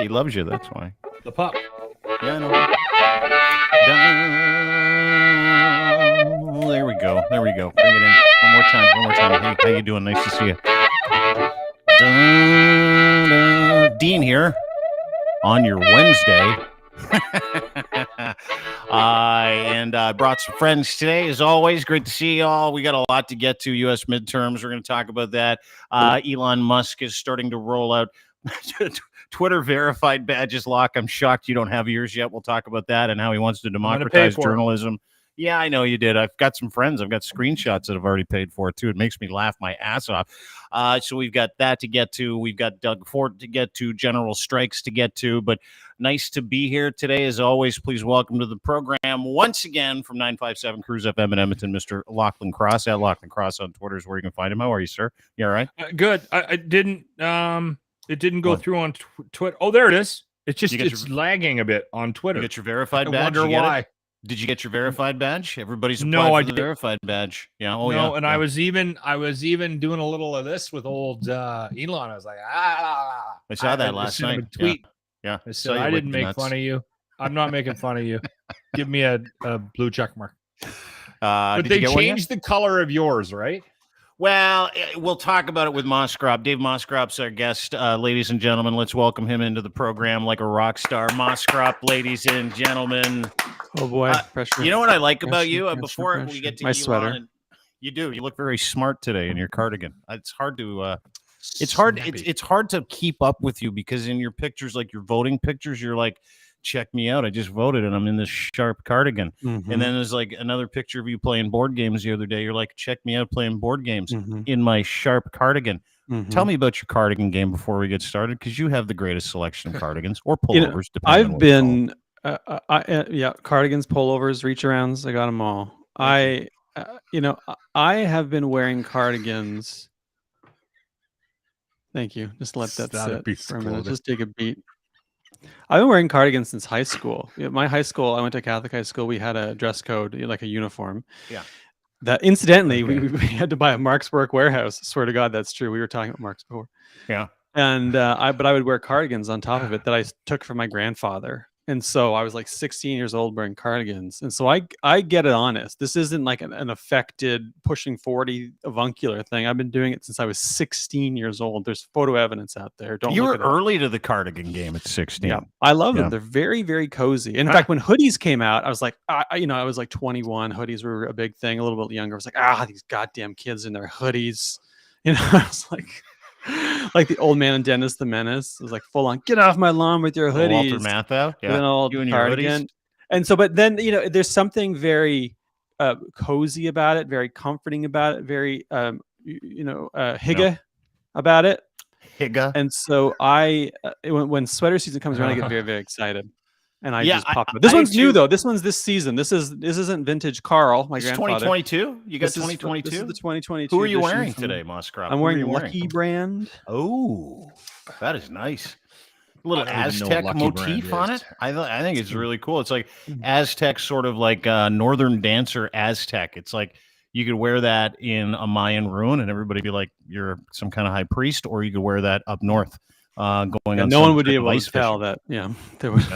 he loves you. That's why. The pup. Yeah, I know. There we go. There we go. Bring it in one more time. One more time. Hey, how you doing? Nice to see you. Dean here on your Wednesday. And I brought some friends today, as always. Great to see you all. We got a lot to get to. U.S. midterms. We're going to talk about that. Elon Musk is starting to roll out Twitter verified badges lock. I'm shocked you don't have yours yet. We'll talk about that and how he wants to democratize journalism. Yeah, I know you did. I've got some friends. I've got screenshots that have already paid for it, too. It makes me laugh my ass off. So we've got that to get to. We've got Doug Ford to get to, general strikes to get to. But nice to be here today. As always, please welcome to the program once again from 957 Cruise FM in Edmonton, Mr. Lachlan Cross. At Lachlan Cross on Twitter is where you can find him. How are you, sir? You all right? Good. I didn't. It didn't go through on Twitter. Oh, there it is. It's just lagging a bit on Twitter. You get your verified badge? I wonder why. Did you get your verified badge? Everybody's applied for the verified badge. Yeah. Oh, no, yeah. And yeah. I was even doing a little of this with old Elon. I was like, I saw that last night. Tweet. Yeah. I said, I didn't make fun of you. I'm not making fun of you. Give me a blue check mark. But they changed the color of yours, right? Well, we'll talk about it with Moscrop. Dave Moscrop's our guest, ladies and gentlemen. Let's welcome him into the program like a rock star. Moscrop, ladies and gentlemen. Oh boy, pressure. You know what I like about you? Before we get to my Elon, sweater, you do. You look very smart today in your cardigan. It's hard to. It's hard to keep up with you because in your pictures, like your voting pictures, you're like, check me out. I just voted and I'm in this sharp cardigan. Mm-hmm. And then there's like another picture of you playing board games the other day. You're like, check me out playing board games in my sharp cardigan. Mm-hmm. Tell me about your cardigan game before we get started, because you have the greatest selection of cardigans or pullovers. I've been, cardigans, pullovers, reach arounds. I got them all. I have been wearing cardigans. Thank you. Just let that sit for a minute. Just take a beat. I've been wearing cardigans since high school. My high school, I went to Catholic high school. We had a dress code, like a uniform. Yeah. That incidentally, we had to buy a Mark's Work warehouse. I swear to God, that's true. We were talking about Mark's before. Yeah. And I would wear cardigans on top of it that I took from my grandfather. And so I was like 16 years old wearing cardigans. And so I get it honest. This isn't like an affected pushing 40 avuncular thing. I've been doing it since I was 16 years old. There's photo evidence out there. You were early to the cardigan game at 16. Yeah, I love them. They're very, very cozy. In fact, when hoodies came out, I was like, I was like 21. Hoodies were a big thing. A little bit younger. I was like, these goddamn kids in their hoodies. I was like the old man in Dennis the Menace. It was like full on, get off my lawn with your hoodies. Walter Matthau, you and your cardigan. And so, but then, there's something very cozy about it, very comforting about it, very, hygge about it. Hygge. And so when sweater season comes around, I get very, very excited. And I just pop it. This one's new though. This one's this season. This isn't vintage Carl, my grandfather. 2022. You got 2022. This is the 2022. Who are you wearing today, Moscrop? I'm wearing Lucky brand. Oh, that is nice. A little Aztec motif on it. I think it's really cool. It's like Aztec, sort of like Northern Dancer Aztec. It's like you could wear that in a Mayan ruin, and everybody be like, you're some kind of high priest, or you could wear that up north. Going on. No one would be able to tell that. Yeah, there was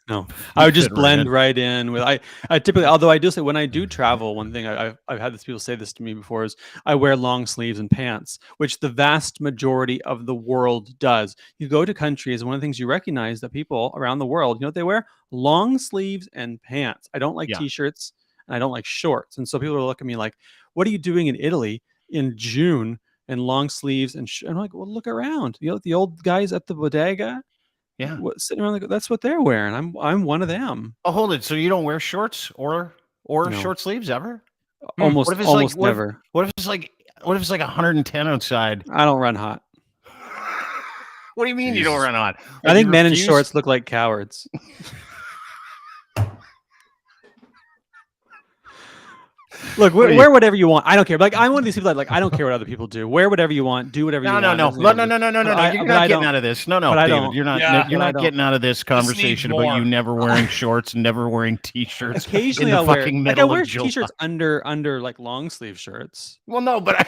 No, I would just blend right in with. I typically, although I do say when I do travel, one thing I've had people say this to me before is I wear long sleeves and pants, which the vast majority of the world does. You go to countries, and one of the things you recognize that people around the world, you know what they wear? Long sleeves and pants. I don't like t-shirts and I don't like shorts, and so people will look at me like, "What are you doing in Italy in June in long sleeves?" And I'm like, "Well, look around. The old guys at the bodega." Yeah, sitting around that's what they're wearing. I'm one of them. Oh, hold it. So you don't wear shorts or short sleeves ever? Almost never. What if it's like 110 outside? I don't run hot. What do you mean you don't run hot? I think men in shorts look like cowards. Look, wear whatever you want. I don't care. Like, I'm one of these people that I don't care what other people do. Wear whatever you want. Do whatever you want. No. You're not getting out of this. No, David. You're not getting out of this conversation about you never wearing shorts, never wearing t-shirts. Occasionally, I'll wear t-shirts under like long sleeve shirts. Well, no, but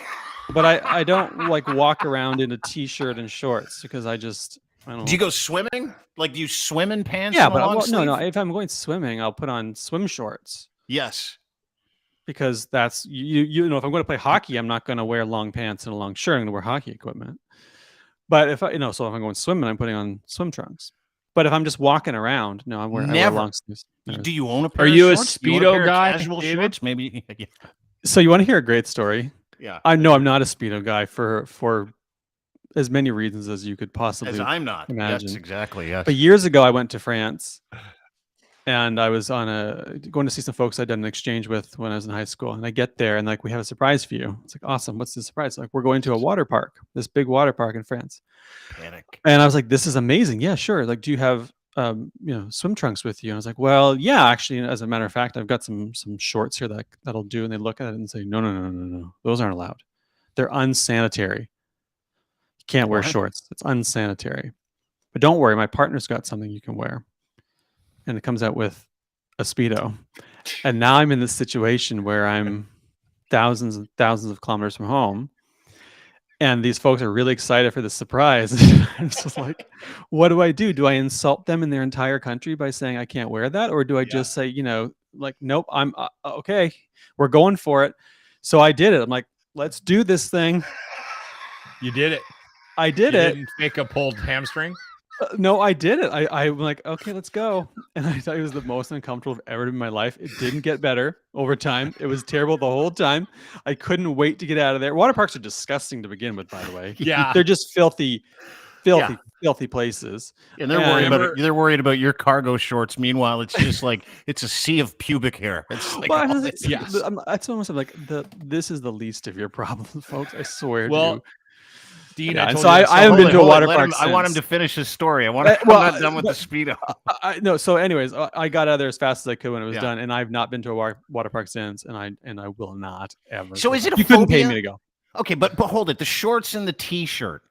I don't like walk around in a t-shirt and shorts because I just I don't know. Do you go swimming? Like, do you swim in pants? Yeah, and a long but no. sleeve? If I'm going swimming, I'll put on swim shorts. Yes. Because that's you know, if I'm going to play hockey, I'm not going to wear long pants and a long shirt. I'm going to wear hockey equipment. But if I, so if I'm going swimming, I'm putting on swim trunks. But if I'm just walking around, no, I wear long sleeves. Do you own a pair? Are of you a shorts? Speedo guy, Casual David? shorts? Maybe. Yeah. So you want to hear a great story? Yeah. I know I'm not a Speedo guy for as many reasons as you could possibly. As I'm not. Imagine. Yes, exactly. Yes. But years ago, I went to France. And I was going to see some folks I'd done an exchange with when I was in high school. And I get there and like, we have a surprise for you. It's like, awesome. What's the surprise? Like, we're going to a water park, this big water park in France. Panic. And I was like, this is amazing. Yeah, sure. Like, do you have, swim trunks with you? And I was like, well, yeah, actually, as a matter of fact, I've got some shorts here that'll do. And they look at it and say, no. Those aren't allowed. They're unsanitary. You can't wear shorts. It's unsanitary. But don't worry. My partner's got something you can wear. And it comes out with a Speedo. And now I'm in this situation where I'm thousands and thousands of kilometers from home. And these folks are really excited for this surprise. I'm just like, what do I do? Do I insult them in their entire country by saying I can't wear that? Or do I just say, like, nope, I'm okay. We're going for it. So I did it. I'm like, let's do this thing. You did it. I did you it. Didn't fake a pulled hamstring? No, I did it. I'm like, okay, let's go. And I thought it was the most uncomfortable I've ever been in my life. It didn't get better over time. It was terrible the whole time. I couldn't wait to get out of there. Water parks are disgusting to begin with, by the way. Yeah. They're just filthy places. And they're worried about your cargo shorts. Meanwhile, it's just like it's a sea of pubic hair. It's like, that's almost like this is the least of your problems, folks. I swear to you. Dean, I haven't been to a water park. I want him to finish his story. I'm not done with the Speedo. No. So, anyways, I got out of there as fast as I could when it was done, and I've not been to a water park since, and I will not ever. So, is it you couldn't pay me to go? Okay, but hold it. The shorts and the T-shirt.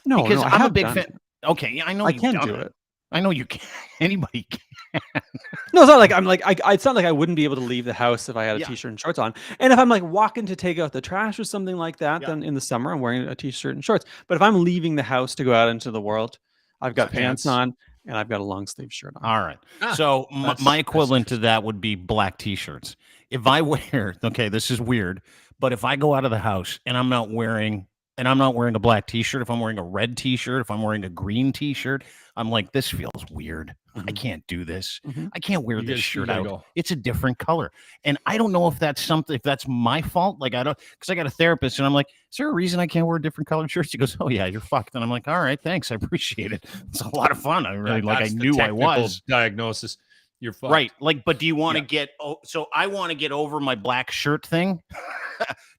No, because I I'm a big fan. Okay, yeah, I know I can do it. I know you can. Anybody can. No, it's not like it's not like I wouldn't be able to leave the house if I had a T-shirt and shorts on. And if I'm like walking to take out the trash or something like that, then in the summer I'm wearing a T-shirt and shorts. But if I'm leaving the house to go out into the world, I've got pants on and I've got a long sleeve shirt on. All right. So my equivalent to that would be black T-shirts. If I wear, okay, this is weird, but if I go out of the house and I'm not wearing a black T-shirt, if I'm wearing a red T-shirt, if I'm wearing a green T-shirt, I'm like, this feels weird. I can't do this. I can't wear this shirt out. It's a different color. And I don't know if that's my fault. Like, because I got a therapist and I'm like, is there a reason I can't wear different colored shirts? He goes, oh yeah, you're fucked. And I'm like, all right, thanks. I appreciate it. It's a lot of fun. I knew I was. Diagnosis. You're fucked. Right. Like, but do you want to get, so I want to get over my black shirt thing.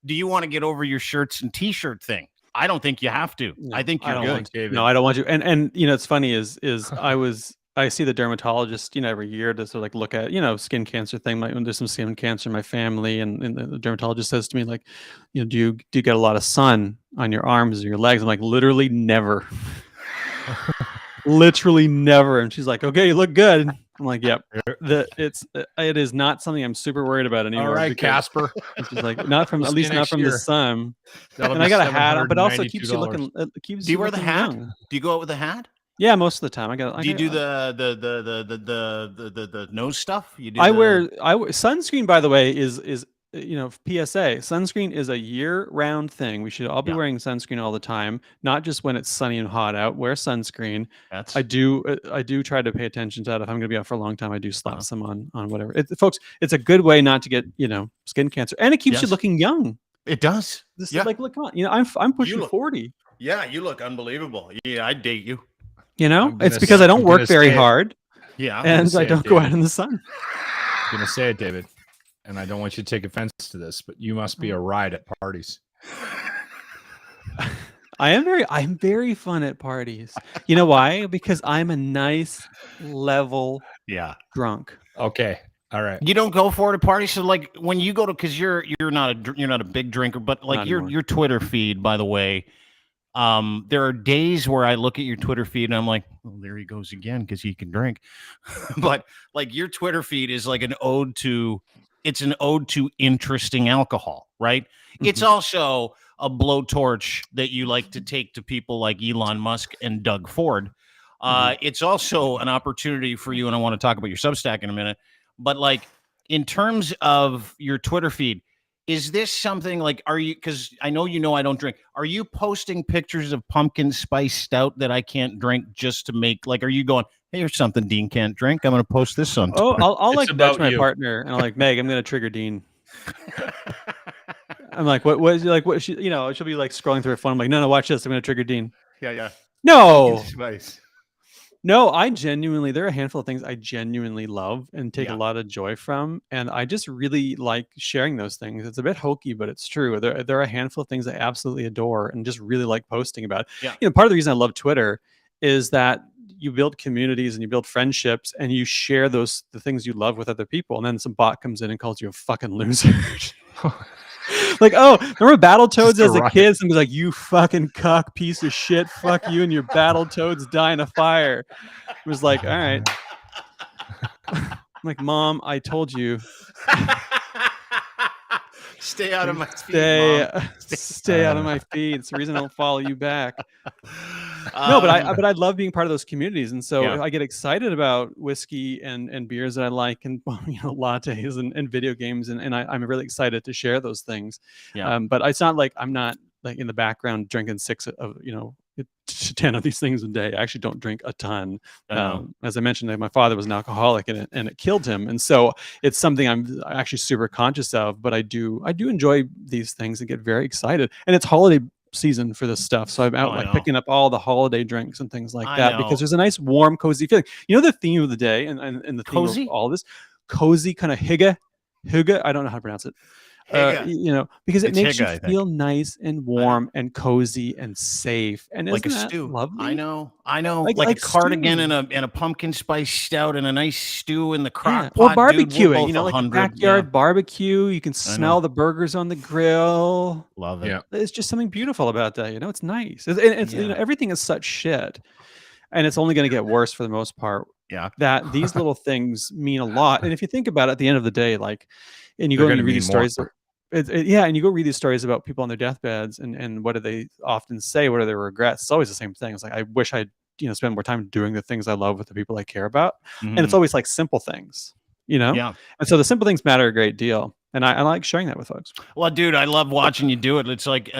Do you want to get over your shirts and T-shirt thing? I don't think you have to. No, I think you're good. No, I don't want to. And it's funny is I see the dermatologist, every year to sort of like look at, skin cancer thing. Like when there's some skin cancer in my family, and the dermatologist says to me, like, do you get a lot of sun on your arms or your legs? I'm like, literally never. Literally never. And she's like, okay, you look good. I'm like, yep. It is not something I'm super worried about anymore. All right, Casper. It's just like not from the sun. And I got a hat on, but also it keeps you looking. Do you wear the hat? Young. Do you go out with the hat? Yeah, most of the time. Do you do the nose stuff? I wear sunscreen. By the way, is PSA. Sunscreen is a year-round thing. We should all be wearing sunscreen all the time, not just when it's sunny and hot out. Wear sunscreen. I do try to pay attention to that. If I'm going to be out for a long time, I do slap some on whatever. Folks, it's a good way not to get skin cancer, and it keeps you looking young. It does. Like, look on. I'm pushing 40. Yeah, you look unbelievable. Yeah, I'd date you. It's because I don't work very hard. Yeah, and I don't go out in the sun. I'm gonna say it, David. And I don't want you to take offense to this, but you must be a ride at parties. I'm very fun at parties. You know why? Because I'm a nice level drunk. Okay. All right. You don't go for it at parties. So like when you go to, because you're not a big drinker, but like your Twitter feed, by the way, there are days where I look at your Twitter feed and I'm like, well, there he goes again because he can drink. But like your Twitter feed is like an ode to interesting alcohol, right? Mm-hmm. It's also a blowtorch that you like to take to people like Elon Musk and Doug Ford It's also an opportunity for you, and I want to talk about your Substack in a minute, but like in terms of your Twitter feed, is this something like, are you, because I know I don't drink, are you posting pictures of pumpkin spice stout that I can't drink just to make, like, are you going, hey, here's something Dean can't drink, I'm going to post this on Twitter? I'll like nudge my partner, and I'm like, Meg, I'm going to trigger Dean. I'm like, what is like, what she, she'll be like scrolling through her phone. I'm like, no, watch this. I'm going to trigger Dean. Yeah. No. No, there are a handful of things I genuinely love and take a lot of joy from. And I just really like sharing those things. It's a bit hokey, but it's true. There are a handful of things I absolutely adore and just really like posting about. Yeah. Part of the reason I love Twitter is that you build communities and you build friendships and you share the things you love with other people. And then some bot comes in and calls you a fucking loser. Like, oh, remember Battletoads as a kid? Somebody's like, you fucking cuck piece of shit. Fuck you and your Battletoads die in a fire. It was like, all right. I'm like, Mom, I told you. Stay out of my feed, Mom. Stay out of my feed. It's the reason I don't follow you back. No, but I love being part of those communities, and so I get excited about whiskey and beers that I like, and lattes and video games, and I'm really excited to share those things. Yeah. But it's not like I'm not like in the background drinking 6 of 10 of these things a day. I actually don't drink a ton. As I mentioned, my father was an alcoholic, and it killed him, and so it's something I'm actually super conscious of. But I do enjoy these things and get very excited, and it's holiday season for this stuff, so I'm out picking up all the holiday drinks and things like that because there's a nice warm cozy feeling. The theme of the day and the theme cozy? of all this cozy kind of hygge, I don't know how to pronounce it. Because it makes you feel nice and warm and cozy and safe, and like a stew. Lovely? I know. Like a cardigan and a pumpkin spice stout and a nice stew in the crock pot. Or barbecuing, like a backyard barbecue. You can smell the burgers on the grill. Love it. Yeah. It's just something beautiful about that. It's nice. It's everything is such shit, and it's only going to get worse for the most part. Yeah. That these little things mean a lot, and if you think about it, at the end of the day, like, and you go and you read these stories. And you go read these stories about people on their deathbeds and what do they often say? What are their regrets? It's always the same thing. It's like, I wish I'd spend more time doing the things I love with the people I care about. And it's always like simple things, Yeah. And so the simple things matter a great deal. And I like sharing that with folks. Well, dude, I love watching you do it. It's like,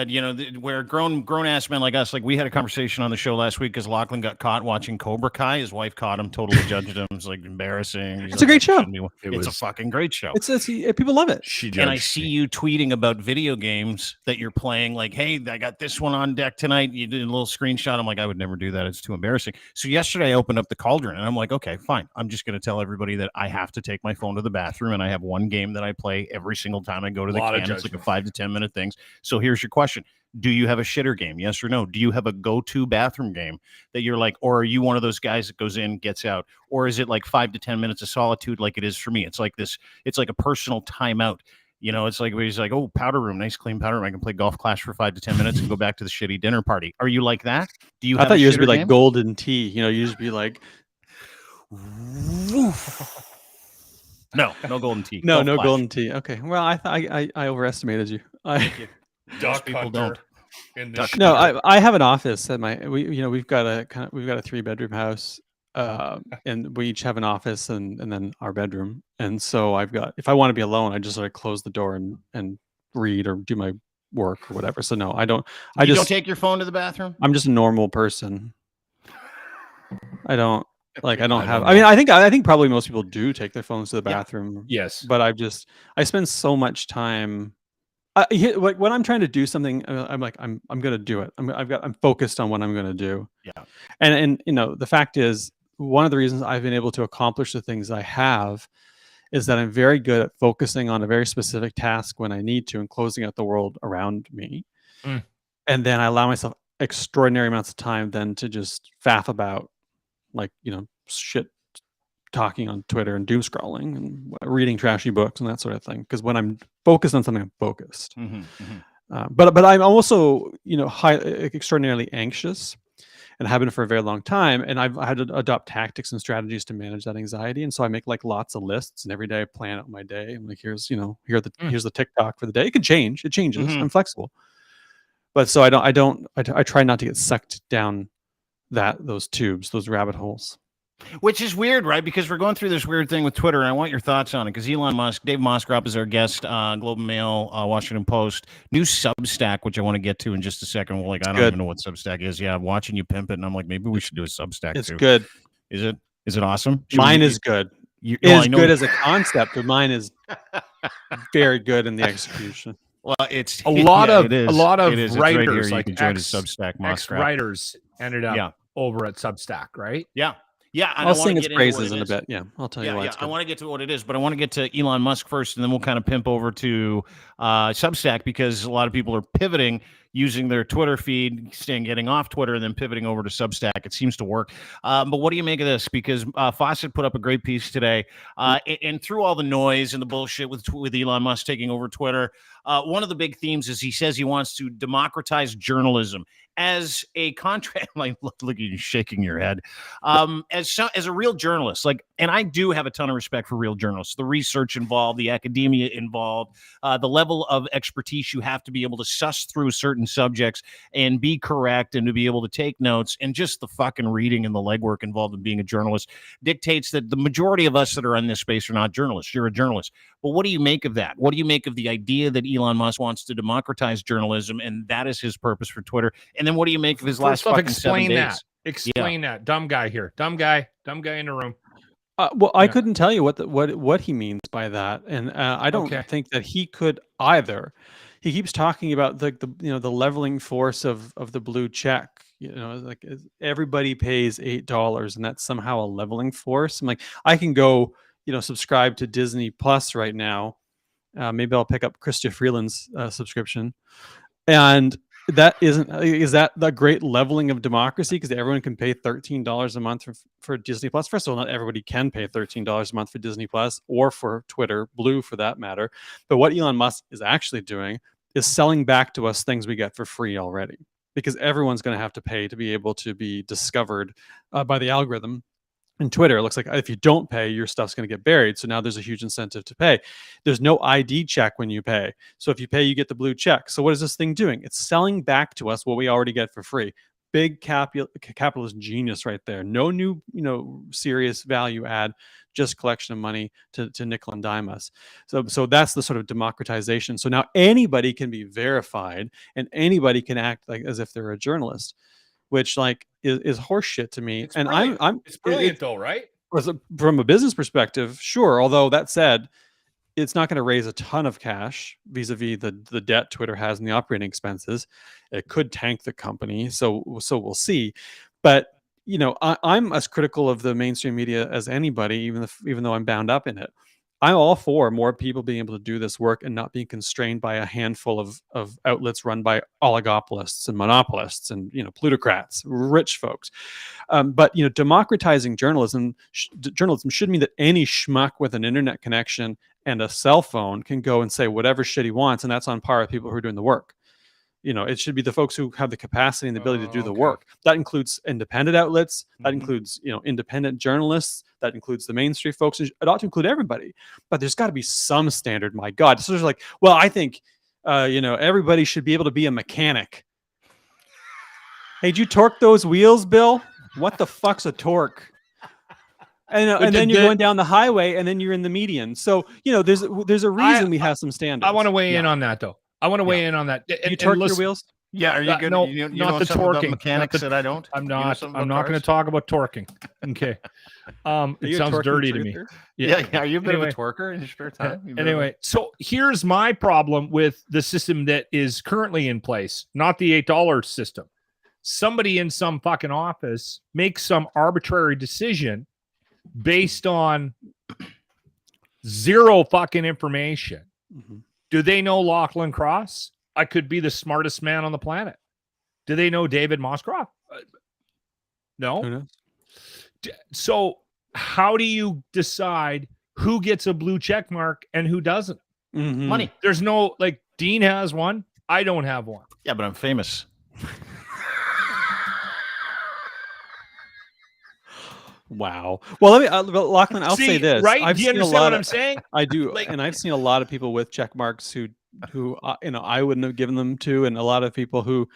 where grown ass men like us, like we had a conversation on the show last week because Lachlan got caught watching Cobra Kai. His wife caught him, totally judged him. It's like embarrassing. It's a great show. It's a fucking great show. People love it. And I see you tweeting about video games that you're playing. Like, hey, I got this one on deck tonight. You did a little screenshot. I'm like, I would never do that. It's too embarrassing. So yesterday I opened up the Cauldron and I'm like, okay, fine. I'm just going to tell everybody that I have to take my phone to the bathroom and I have one game that I play every single time I go to the can. It's like a 5 to 10 minute things. So here's your question. Do you have a shitter game? Yes or no? Do you have a go-to bathroom game that you're like, or are you one of those guys that goes in, gets out? Or is it like 5 to 10 minutes of solitude like it is for me? It's like this, it's like a personal timeout. It's like, he's like, oh, powder room, nice clean powder room. I can play Golf Clash for 5 to 10 minutes and go back to the shitty dinner party. Are you like that? Do you? I thought yours would be like golden tea. You just be like, no golden tea. No golden tea. Okay. Well, I overestimated you. People don't. I have an office at my. We've got a 3-bedroom house, and we each have an office and then our bedroom. And so I've got, if I want to be alone, I just sort of close the door and read or do my work or whatever. So no, I don't. You don't take your phone to the bathroom? I'm just a normal person. I don't. I think probably most people do take their phones to the bathroom. Yes. But I spend so much time. Like when I'm trying to do something, I'm like, I'm going to do it. I'm focused on what I'm going to do. Yeah. And the fact is, one of the reasons I've been able to accomplish the things I have is that I'm very good at focusing on a very specific task when I need to and closing out the world around me. And then I allow myself extraordinary amounts of time then to just faff about, like, shit talking on Twitter and doom scrolling and reading trashy books and that sort of thing. Because when I'm focused on something, I'm focused. But I'm also, extraordinarily anxious and have been for a very long time. And I've had to adopt tactics and strategies to manage that anxiety. And so I make like lots of lists, and every day I plan out my day. I'm like, here's the TikTok for the day. It could change. It changes. I'm flexible. But so I try not to get sucked down those tubes, those rabbit holes. Which is weird, right? Because we're going through this weird thing with Twitter, and I want your thoughts on it. Because Elon Musk, Dave Moscrop is our guest, Globe and Mail, Washington Post, new Substack, which I want to get to in just a second. Well, I don't even know what Substack is. Yeah, I'm watching you pimp it, and I'm like, maybe we should do a Substack too. It's good. Is it? Is it awesome? Mine is good. It is good as a concept, but mine is very good in the execution. Well, it's a lot of writers right like Substack. Ex-writers ended up over at Substack, right? Yeah. Yeah, I'll sing its praises in a bit. Yeah, I'll tell you why. I want to get to what it is, but I want to get to Elon Musk first, and then we'll kind of pimp over to Substack, because a lot of people are pivoting, using their Twitter feed, getting off Twitter, and then pivoting over to Substack. It seems to work. But what do you make of this? Because Fawcett put up a great piece today, and through all the noise and the bullshit with Elon Musk taking over Twitter, one of the big themes is he says he wants to democratize journalism. As a contract, like, look at you shaking your head. As a real journalist, and I do have a ton of respect for real journalists. The research involved, the academia involved, the level of expertise you have to be able to suss through certain subjects and be correct, and to be able to take notes, and just the fucking reading and the legwork involved in being a journalist dictates that the majority of us that are in this space are not journalists. You're a journalist. But what do you make of that? What do you make of the idea that Elon Musk wants to democratize journalism, and that is his purpose for Twitter? And then what do you make of his last fucking 7 days? Explain that. Dumb guy here. Dumb guy in the room. I couldn't tell you what he means by that, and I don't think that he could either. He keeps talking about the leveling force of the blue check. Like everybody pays $8, and that's somehow a leveling force. I'm like, I can go subscribe to Disney Plus right now. Maybe I'll pick up Chrystia Freeland's subscription, and is that the great leveling of democracy, because everyone can pay $13 a month for Disney Plus? First of all, not everybody can pay $13 a month for Disney Plus or for Twitter Blue, for that matter. But what Elon Musk is actually doing is selling back to us things we get for free already, because everyone's going to have to pay to be able to be discovered by the algorithm. In Twitter, it looks like if you don't pay, your stuff's going to get buried. So now there's a huge incentive to pay. There's no ID check when you pay. So if you pay, you get the blue check. So what is this thing doing? It's selling back to us what we already get for free. Big capitalist genius right there. No new, serious value add, just collection of money to nickel and dime us. So that's the sort of democratization. So now anybody can be verified, and anybody can act like as if they're a journalist, which is horseshit to me. It's brilliant though, right? From a business perspective, sure. Although that said, it's not going to raise a ton of cash vis-a-vis the debt Twitter has and the operating expenses. It could tank the company. So we'll see. But I'm as critical of the mainstream media as anybody, even though I'm bound up in it. I'm all for more people being able to do this work and not being constrained by a handful of outlets run by oligopolists and monopolists and plutocrats, rich folks. But democratizing journalism should mean that any schmuck with an internet connection and a cell phone can go and say whatever shit he wants, and that's on par with people who are doing the work. It should be the folks who have the capacity and the ability to do the work. That includes independent outlets. That includes, independent journalists. That includes the mainstream folks. It ought to include everybody. But there's got to be some standard. My God. So there's I think, everybody should be able to be a mechanic. Hey, did you torque those wheels, Bill? What the fuck's a torque? And then you're going down the highway, and then you're in the median. So there's a reason we have some standards. I want to weigh in on that though. I want to weigh in on that. You torque your wheels? Yeah, are you good? No, you not the torquing. Mechanics that I don't. I'm not going to talk about torquing. Okay. It sounds dirty to me. Yeah. Are you a bit of a torquer in your spare time? Anyway, so here's my problem with the system that is currently in place, not the $8 system. Somebody in some fucking office makes some arbitrary decision based on zero fucking information. Mm-hmm. Do they know Lachlan Cross? I could be the smartest man on the planet. Do they know David Moscrop? No. Who knows? So how do you decide who gets a blue check mark and who doesn't? Mm-hmm. Money. There's no, Dean has one. I don't have one. Yeah, but I'm famous. Wow. Well, Lachlan, I'll say this. Right? Do you understand what I'm saying? I do. And I've seen a lot of people with check marks who who I wouldn't have given them to, and a lot of people who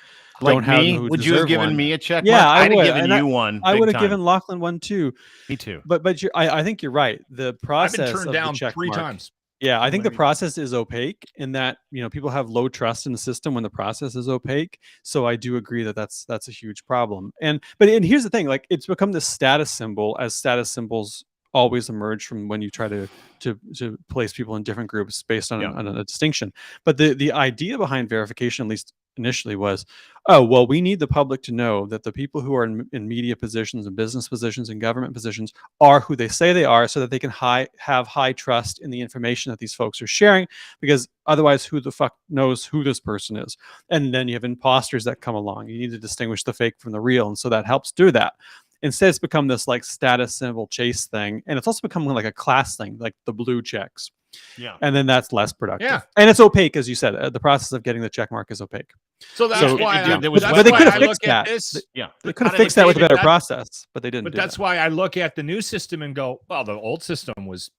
like don't have me. them who Would you have deserve given one. me a check Yeah, mark? I I'd would. have given And you one. I big would have time. given Lachlan one too. Me too. But I think you're right. The I've been process turned of the down check 3 mark. times. Yeah, I think the Maybe. process is opaque in that, people have low trust in the system when the process is opaque. So I do agree that that's a huge problem. And here's the thing, like it's become this status symbol, as status symbols always emerge from when you try to place people in different groups based on, on a distinction. But the idea behind verification, at least initially, was, oh, well, we need the public to know that the people who are in media positions and business positions and government positions are who they say they are, so that they can have high trust in the information that these folks are sharing, because otherwise who the fuck knows who this person is? And then you have imposters that come along. You need to distinguish the fake from the real, and so that helps do that. Instead, it's become this like status symbol chase thing, and it's also become like a class thing, like the blue checks. Yeah. And then that's less productive. Yeah. And it's opaque, as you said. The process of getting the check mark is opaque. So that's why but they could have fixed that. Yeah. They could have fixed that with a better process, but they didn't. But that's why I look at the new system and go, well, the old system was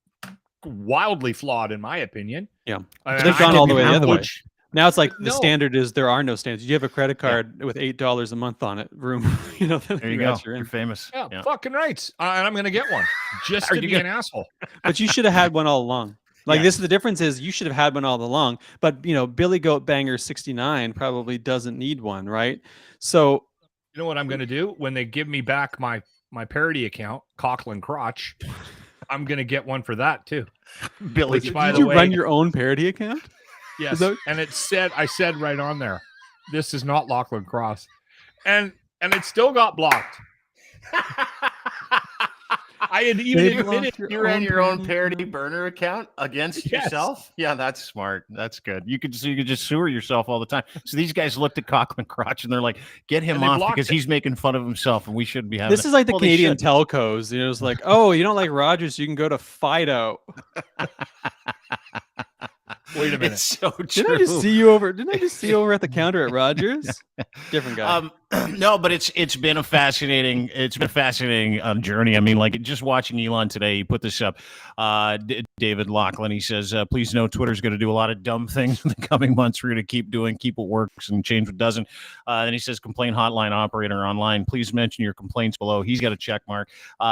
wildly flawed, in my opinion. Yeah. They've gone all the way the other way. much. Now it's like the No. standard is there are no standards. You have a credit card with $8 a month on it. Room, There you go. You're famous. Yeah, fucking right. And I'm going to get one just to be an asshole. But you should have had one all along. Like this is the difference is you should have had one all along. But Billy Goat Banger 69 probably doesn't need one, right? So you know what I'm going to do when they give me back my parody account, Coughlin Crotch? I'm going to get one for that too. Billy, did you run your own parody account? Yes, and I said right on there, this is not Lachlan Cross, and it still got blocked. I had even admitted you ran your own parody burner account against yourself. Yeah, that's smart. That's good. You could just sewer yourself all the time. So these guys looked at Coughlin Crotch and they're like, get him off because he's making fun of himself, and we shouldn't be having. This is like the Canadian telcos. It's like, oh, you don't like Rogers, you can go to Fido. Wait a minute. It's so true. Didn't I just see you over at the counter at Rogers? Different guy. No, but it's been a fascinating journey. I mean, like just watching Elon today, he put this up. David Lachlan, he says, please know Twitter's going to do a lot of dumb things in the coming months. We're going to keep what works and change what doesn't. Then he says, complaint hotline operator online. Please mention your complaints below. He's got a check mark.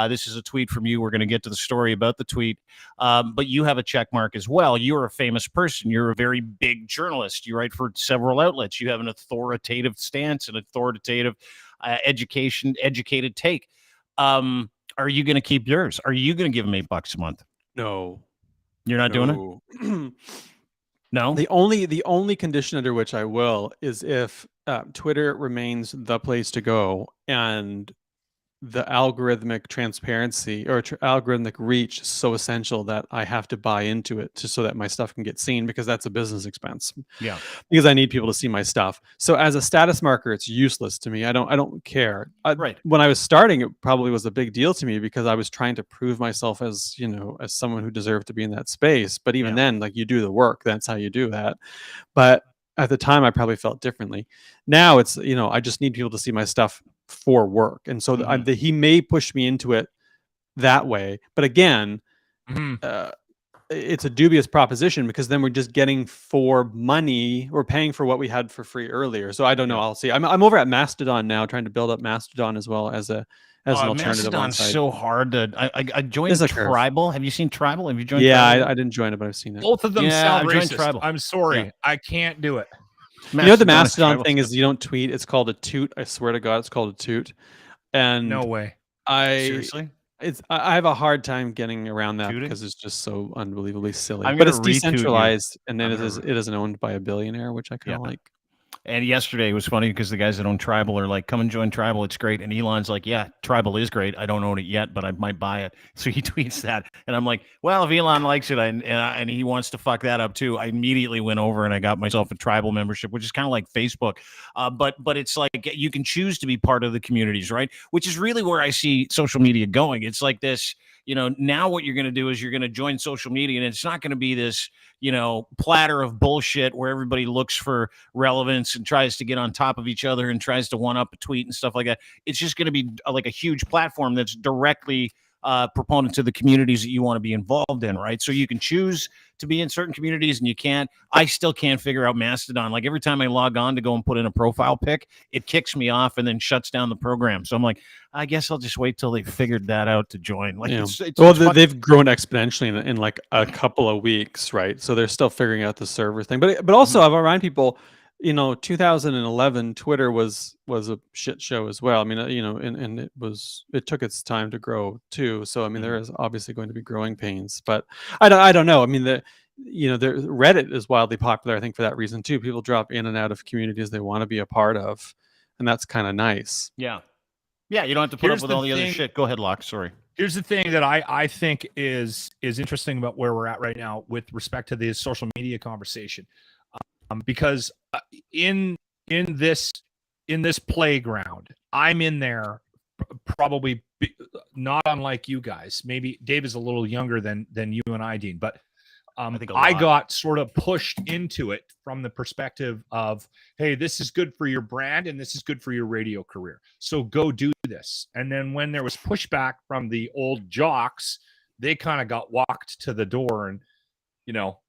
This is a tweet from you. We're going to get to the story about the tweet. But you have a check mark as well. You're a famous person. You're a very big journalist. You write for several outlets. You have an authoritative stance, an authoritative educated take. Are you going to keep yours? Are you going to give him $8 a month? No. You're not doing it? No. The only condition under which I will is if Twitter remains the place to go and the algorithmic transparency or algorithmic reach is so essential that I have to buy into it so that my stuff can get seen, because that's a business expense. Yeah. Because I need people to see my stuff. So as a status marker, it's useless to me. I don't care. Right. When I was starting, it probably was a big deal to me because I was trying to prove myself as someone who deserved to be in that space. But even then, like, you do the work. That's how you do that. But at the time, I probably felt differently. Now it's, I just need people to see my stuff for work. And so he may push me into it that way. But again, it's a dubious proposition, because then we're just getting for money. We're paying for what we had for free earlier. So I don't know. I'll see. I'm over at Mastodon now, trying to build up Mastodon as well as an alternative. Mastodon's so hard to. I joined Tribal. Have you seen Tribal? Have you joined? Yeah, I didn't join it, but I've seen it. Both of them sound racist. Tribal. I'm sorry, I can't do it. The Mastodon thing is you don't tweet. It's called a toot. I swear to God, it's called a toot. And no way. Seriously? I have a hard time getting around that because it's just so unbelievably silly. But it's decentralized, and then it isn't owned by a billionaire, which I kind of like. And yesterday it was funny because the guys that own Tribal are like, come and join Tribal. It's great. And Elon's like, yeah, Tribal is great. I don't own it yet, but I might buy it. So he tweets that. And I'm like, well, if Elon likes it and he wants to fuck that up too, I immediately went over and I got myself a Tribal membership, which is kind of like Facebook. But it's like you can choose to be part of the communities, right? Which is really where I see social media going. It's like this, now what you're going to do is you're going to join social media, and it's not going to be this, platter of bullshit where everybody looks for relevance and tries to get on top of each other and tries to one up a tweet and stuff like that. It's just going to be like a huge platform that's directly proponent to the communities that you want to be involved in, right? So you can choose to be in certain communities and you can't. I still can't figure out Mastodon. Like every time I log on to go and put in a profile pic, it kicks me off and then shuts down the program. So I'm like, I guess I'll just wait till they figured that out to join. Like, they've grown exponentially in like a couple of weeks, right? So they're still figuring out the server thing. But also, I remind people, 2011 Twitter was a shit show as well. I mean, and it took its time to grow too. So I mean, there is obviously going to be growing pains, but I don't know. I mean, the Reddit is wildly popular, I think, for that reason too. People drop in and out of communities they want to be a part of, and that's kind of nice. Yeah, you don't have to put up with all the other shit. Go ahead, Locke. Sorry. Here's the thing that I think is interesting about where we're at right now with respect to the social media conversation. Because in this playground, I'm in there probably not unlike you guys. Maybe Dave is a little younger than you and I, Dean, but I got sort of pushed into it from the perspective of, hey, this is good for your brand and this is good for your radio career. So go do this. And then when there was pushback from the old jocks, they kind of got walked to the door and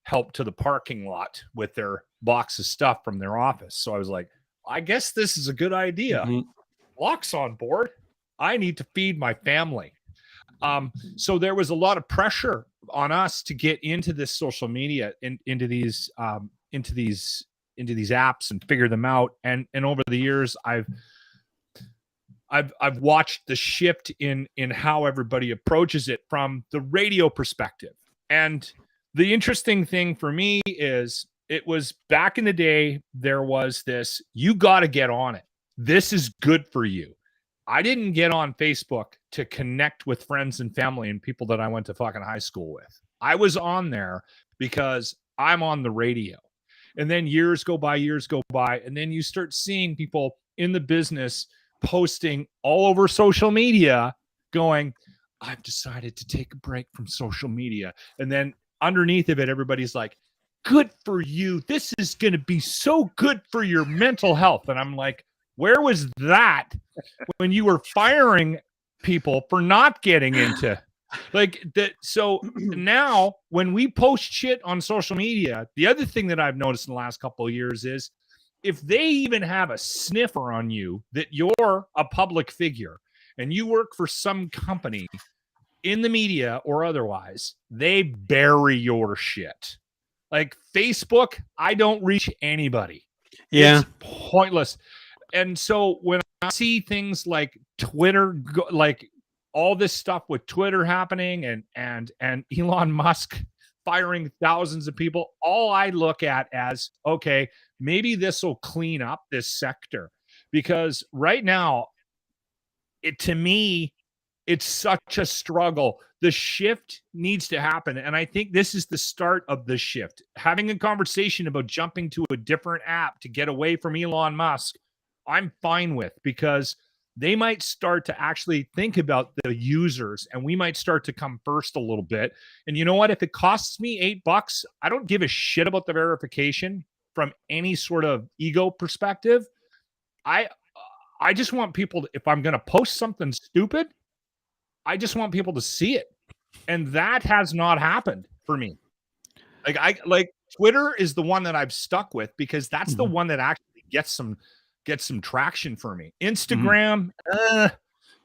helped to the parking lot with their box of stuff from their office. So I was like, I guess this is a good idea. Locke's on board. I need to feed my family. So there was a lot of pressure on us to get into this social media, into these apps and figure them out. And over the years, I've watched the shift in how everybody approaches it from the radio perspective. And the interesting thing for me is it was back in the day, there was this, you got to get on it. This is good for you. I didn't get on Facebook to connect with friends and family and people that I went to fucking high school with. I was on there because I'm on the radio. And then years go by, and then you start seeing people in the business posting all over social media going, I've decided to take a break from social media. And then underneath of it, everybody's like, good for you. This is going to be so good for your mental health. And I'm like, where was that when you were firing people for not getting into like that? So now when we post shit on social media, the other thing that I've noticed in the last couple of years is if they even have a sniffer on you that you're a public figure and you work for some company in the media or otherwise, they bury your shit. Like Facebook, I don't reach anybody. Yeah. It's pointless. And so when I see things like Twitter, like all this stuff with Twitter happening and Elon Musk firing thousands of people, all I look at as, okay, maybe this will clean up this sector. Because right now, to me, it's such a struggle. The shift needs to happen. And I think this is the start of the shift. Having a conversation about jumping to a different app to get away from Elon Musk, I'm fine with, because they might start to actually think about the users and we might start to come first a little bit. And you know what? If it costs me $8, I don't give a shit about the verification from any sort of ego perspective. I just want people to, if I'm going to post something stupid, I just want people to see it. And that has not happened for me. Like Twitter is the one that I've stuck with because that's the one that actually gets some traction for me. Instagram,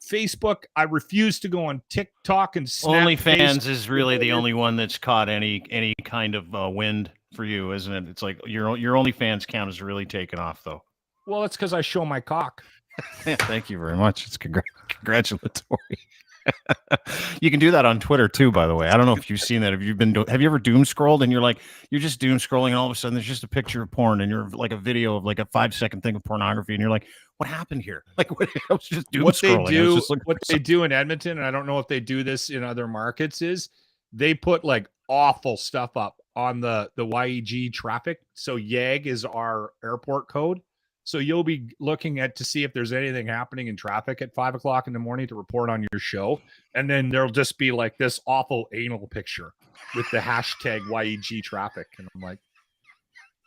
Facebook, I refuse to go on TikTok and Snap. OnlyFans is really the only one that's caught any kind of wind for you, isn't it? It's like your OnlyFans count is really taken off, though. Well, it's because I show my cock. Yeah, thank you very much. It's congratulatory. You can do that on Twitter too, by the way. I don't know if you've seen that. Have you ever doom scrolled and you're just doom scrolling and all of a sudden there's just a picture of porn and you're like a video of like a 5-second thing of pornography and you're like, what happened here? Like I was just doom scrolling. What they do in Edmonton, and I don't know if they do this in other markets, is they put like awful stuff up on the YEG traffic. So YEG is our airport code. So you'll be looking to see if there's anything happening in traffic at 5 o'clock in the morning to report on your show. And then there'll just be like this awful anal picture with the hashtag YEG traffic. And I'm like,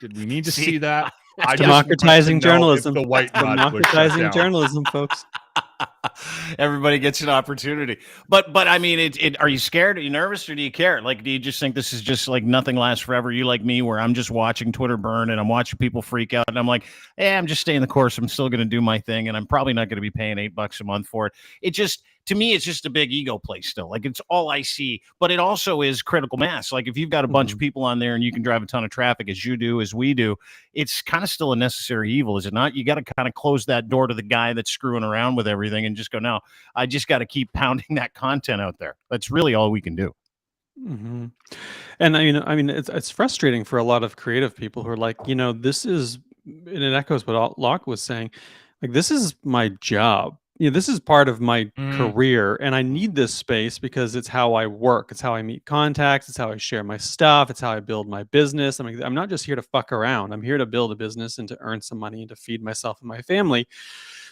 did we need to see that? Democratizing journalism. The white democratizing journalism, folks. Everybody gets an opportunity. But I mean, are you scared? Are you nervous, or do you care? Like, do you just think this is just like nothing lasts forever? You like me, where I'm just watching Twitter burn and I'm watching people freak out, and I'm like, hey, I'm just staying the course. I'm still going to do my thing, and I'm probably not going to be paying $8 a month for it. It just, to me, it's just a big ego play still. Like, it's all I see, but it also is critical mass. Like, if you've got a bunch of people on there and you can drive a ton of traffic, as you do, as we do, it's kind of still a necessary evil, is it not? You got to kind of close that door to the guy that's screwing around with everything and just go, no, I just got to keep pounding that content out there. That's really all we can do. Mm-hmm. And I mean, it's frustrating for a lot of creative people who are like, this is, and it echoes what Locke was saying, like, this is my job. This is part of my career, and I need this space because it's how I work. It's how I meet contacts. It's how I share my stuff. It's how I build my business. I mean, I'm not just here to fuck around. I'm here to build a business and to earn some money and to feed myself and my family.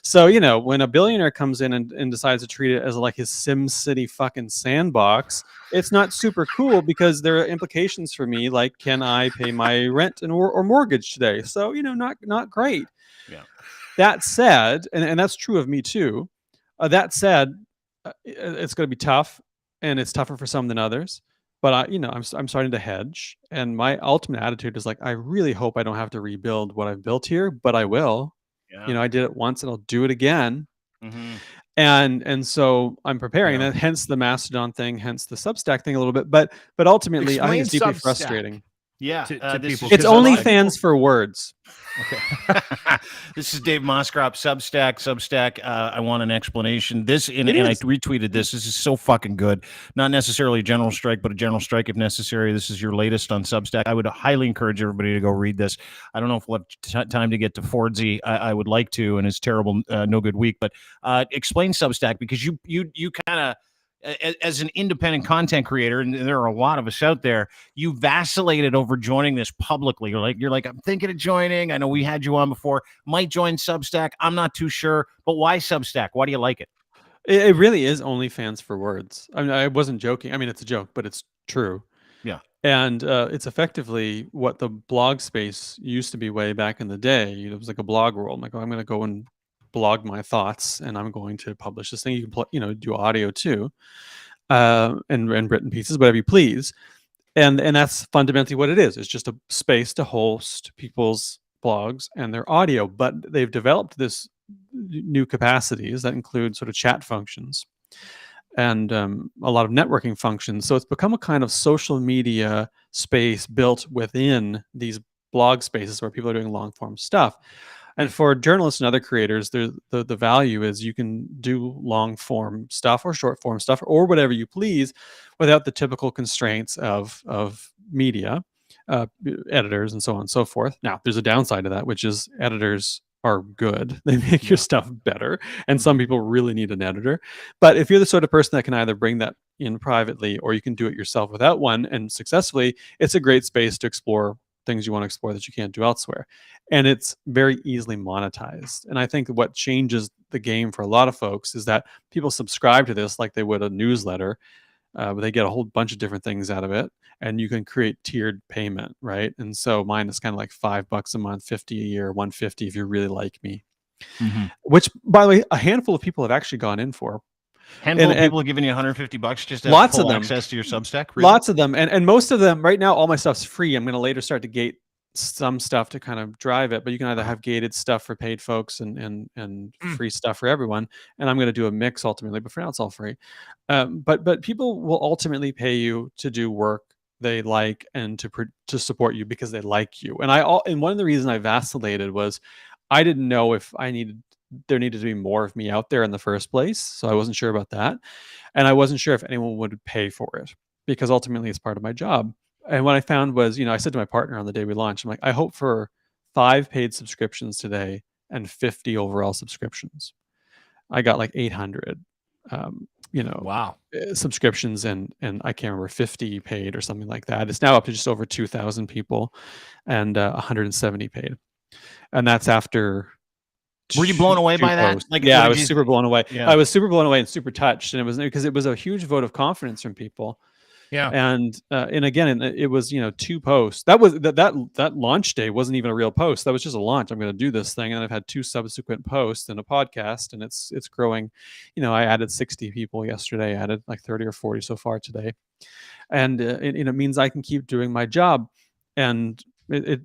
So, when a billionaire comes in and decides to treat it as like his Sim City fucking sandbox, it's not super cool because there are implications for me, like, can I pay my rent or mortgage today? So, not great. Yeah. That said, and that's true of me too. That said, it's going to be tough, and it's tougher for some than others. But I'm starting to hedge, and my ultimate attitude is like, I really hope I don't have to rebuild what I've built here, but I will. Yeah. I did it once, and I'll do it again. Mm-hmm. And so I'm preparing that. Hence the Mastodon thing, hence the Substack thing a little bit. But ultimately, I think it's deeply frustrating. Yeah, to people. It's only fans for words. Okay. This is Dave Moscrop, Substack. I want an explanation. And I retweeted this. This is so fucking good. Not necessarily a general strike, but a general strike if necessary. This is your latest on Substack. I would highly encourage everybody to go read this. I don't know if we'll have time to get to Fordsy. I would like to, and his terrible, no good week. But explain Substack, because you kind of, as an independent content creator, and there are a lot of us out there, you vacillated over joining this publicly. You're like, I'm thinking of joining. I know we had you on before. Might join Substack. I'm not too sure. But why Substack? Why do you like it? It really is only fans for words. I mean, I wasn't joking. I mean, it's a joke, but it's true. Yeah. And it's effectively what the blog space used to be way back in the day. It was like a blog world. I'm like, I'm going to go and blog my thoughts, and I'm going to publish this thing. You can do audio too, and written pieces, whatever you please. And that's fundamentally what it is. It's just a space to host people's blogs and their audio. But they've developed this new capacities that include sort of chat functions and a lot of networking functions. So it's become a kind of social media space built within these blog spaces where people are doing long form stuff. And for journalists and other creators, the value is you can do long form stuff or short form stuff or whatever you please without the typical constraints of media, editors, and so on and so forth. Now, there's a downside to that, which is editors are good. They make your stuff better. And some people really need an editor. But if you're the sort of person that can either bring that in privately or you can do it yourself without one and successfully, it's a great space to explore things you want to explore that you can't do elsewhere. And it's very easily monetized. And I think what changes the game for a lot of folks is that people subscribe to this like they would a newsletter, but they get a whole bunch of different things out of it. And you can create tiered payment, right? And so mine is kind of like $5 a month, $50 a year, $150 if you really like me. Mm-hmm. Which, by the way, a handful of people have actually gone in for. Handful of people are giving you $150 just to have full access to your Substack? Really? Lots of them. And most of them, right now, all my stuff's free. I'm going to later start to gate some stuff to kind of drive it, but you can either have gated stuff for paid folks and free stuff for everyone. And I'm going to do a mix ultimately, but for now it's all free. But people will ultimately pay you to do work they like and to support you because they like you. And one of the reasons I vacillated was I didn't know if there needed to be more of me out there in the first place. So I wasn't sure about that. And I wasn't sure if anyone would pay for it because ultimately it's part of my job. And what I found was, I said to my partner on the day we launched, I'm like, I hope for 5 paid subscriptions today and 50 overall subscriptions. I got like 800, wow, subscriptions and I can't remember 50 paid or something like that. It's now up to just over 2,000 people and 170 paid. And that's after. Were you blown away by that? Yeah, I was super blown away. Yeah. I was super blown away and super touched. And it was because it was a huge vote of confidence from people Yeah. And again, it was 2 posts. That launch day wasn't even a real post. That was just a launch. I'm going to do this thing, and I've had 2 subsequent posts and a podcast, and it's growing. I added 60 people yesterday. I added like 30 or 40 so far today, and it means I can keep doing my job. And it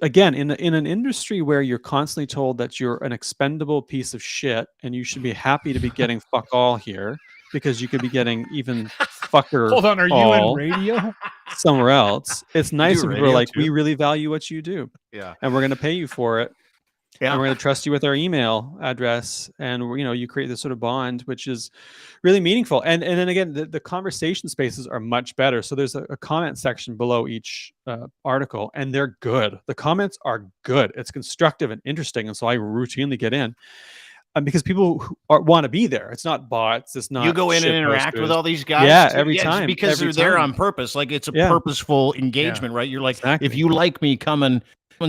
again, in an industry where you're constantly told that you're an expendable piece of shit and you should be happy to be getting fuck all here, because you could be getting even fucker Hold on, are you in all radio? somewhere else. It's nice do when people are radio like, we too? really value what you do, Yeah. and we're going to pay you for it, Yeah. and we're going to trust you with our email address, and you create this sort of bond, which is really meaningful. And then again, the conversation spaces are much better. So there's a comment section below each article, and they're good. The comments are good. It's constructive and interesting, and so I routinely get in. Because people want to be there. It's not bots. It's not. You go in and interact with all these guys. Yeah, every time. Because they're there on purpose. Like it's a purposeful engagement, right? You're like, if you like me, come and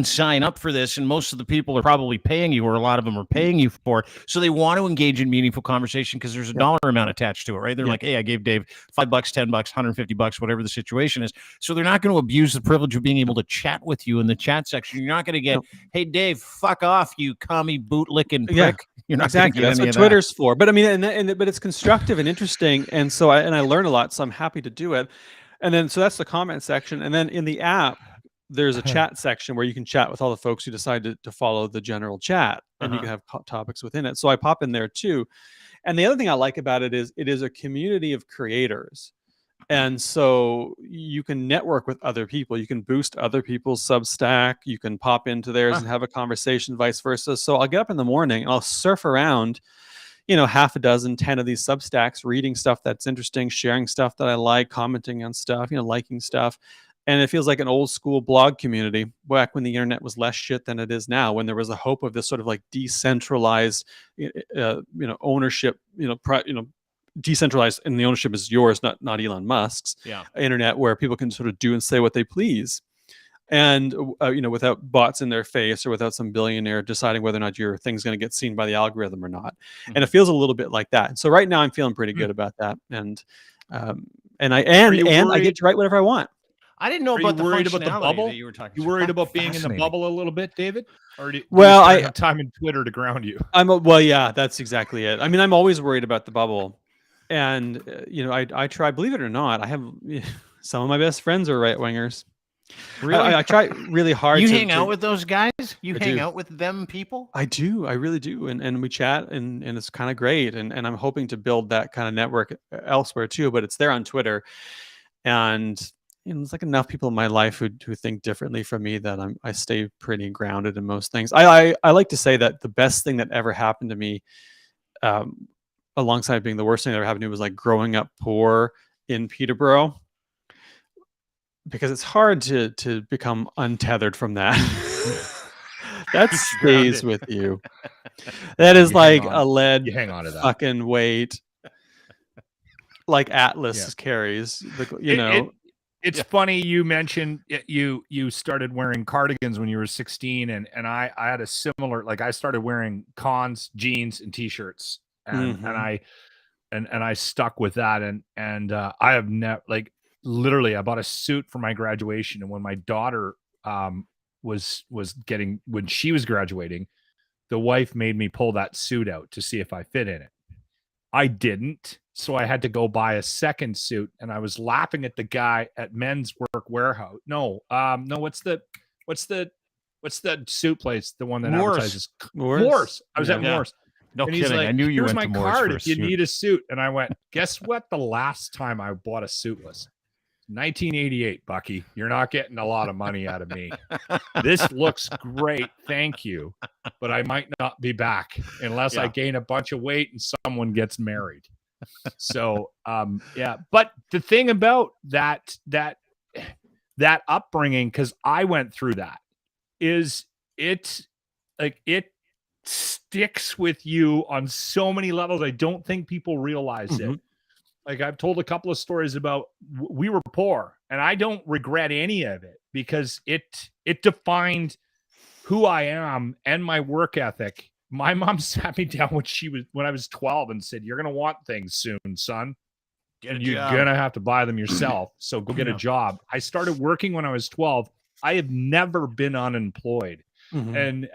sign up for this. And most of the people are probably paying you, or a lot of them are paying you for it. So they want to engage in meaningful conversation because there's a dollar amount attached to it, right? They're like, hey, I gave Dave $5, $10, $150, whatever the situation is. So they're not going to abuse the privilege of being able to chat with you in the chat section. You're not going to get, hey, Dave, fuck off, you commie boot-licking prick. You're not exactly. That's what Twitter's for. But I mean, but it's constructive and interesting, and so I learn a lot. So I'm happy to do it. And then so that's the comment section, and then in the app, there's a chat section where you can chat with all the folks who decide to follow the general chat, and you can have topics within it. So I pop in there too. And the other thing I like about it is a community of creators. And so you can network with other people. You can boost other people's Substack. You can pop into theirs and have a conversation, vice versa. So I'll get up in the morning and I'll surf around, half a dozen, 10 of these Substacks, reading stuff that's interesting, sharing stuff that I like, commenting on stuff, liking stuff. And it feels like an old school blog community back when the internet was less shit than it is now, when there was a hope of this sort of like decentralized, ownership, decentralized, and the ownership is yours, not Elon Musk's. Internet where people can sort of do and say what they please, and without bots in their face or without some billionaire deciding whether or not your thing's going to get seen by the algorithm or not. And it feels a little bit like that. And so right now I'm feeling pretty good about that, and I get to write whatever I want. I didn't know about the worried about the functionality bubble. that you were talking. You worried about being in the bubble a little bit, David? Or do you have time in Twitter to ground you? Yeah, that's exactly it. I mean, I'm always worried about the bubble, and I try. Believe it or not, I have some of my best friends are right wingers. Really, I try really hard. You hang out with those guys? You hang out with them people? I do. I really do, and we chat, and it's kind of great. And I'm hoping to build that kind of network elsewhere too. But it's there on Twitter, and there's like enough people in my life who think differently from me that I stay pretty grounded in most things. I like to say that the best thing that ever happened to me, alongside being the worst thing that ever happened to me, was like growing up poor in Peterborough, because it's hard to become untethered from that. That stays with you. That is like a lead fucking weight, like Atlas carries. It's funny you mentioned you started wearing cardigans when you were 16, and I had a similar, like I started wearing cons, jeans, and t-shirts, and I stuck with that, and I have never, like, literally I bought a suit for my graduation, and when my daughter was when she was graduating, the wife made me pull that suit out to see if I fit in it. I didn't. So I had to go buy a second suit, and I was laughing at the guy at Men's Work Warehouse. No, what's the suit place? The one that advertises Morse. I was at Morse. No and kidding. He's like, I knew you here's went my to Morse card for if you suit. need a suit. And I went, guess what? The last time I bought a suit was 1988, Bucky. You're not getting a lot of money out of me. This looks great. Thank you. But I might not be back unless I gain a bunch of weight and someone gets married. So, but the thing about that upbringing, because I went through that, is it sticks with you on so many levels. I don't think people realize it. Like, I've told a couple of stories about we were poor, and I don't regret any of it, because it defined who I am and my work ethic. My mom sat me down when I was 12 and said, "You're going to want things soon, son." and you're gonna have to buy them yourself. So go get a job. I started working when I was 12. I have never been unemployed. And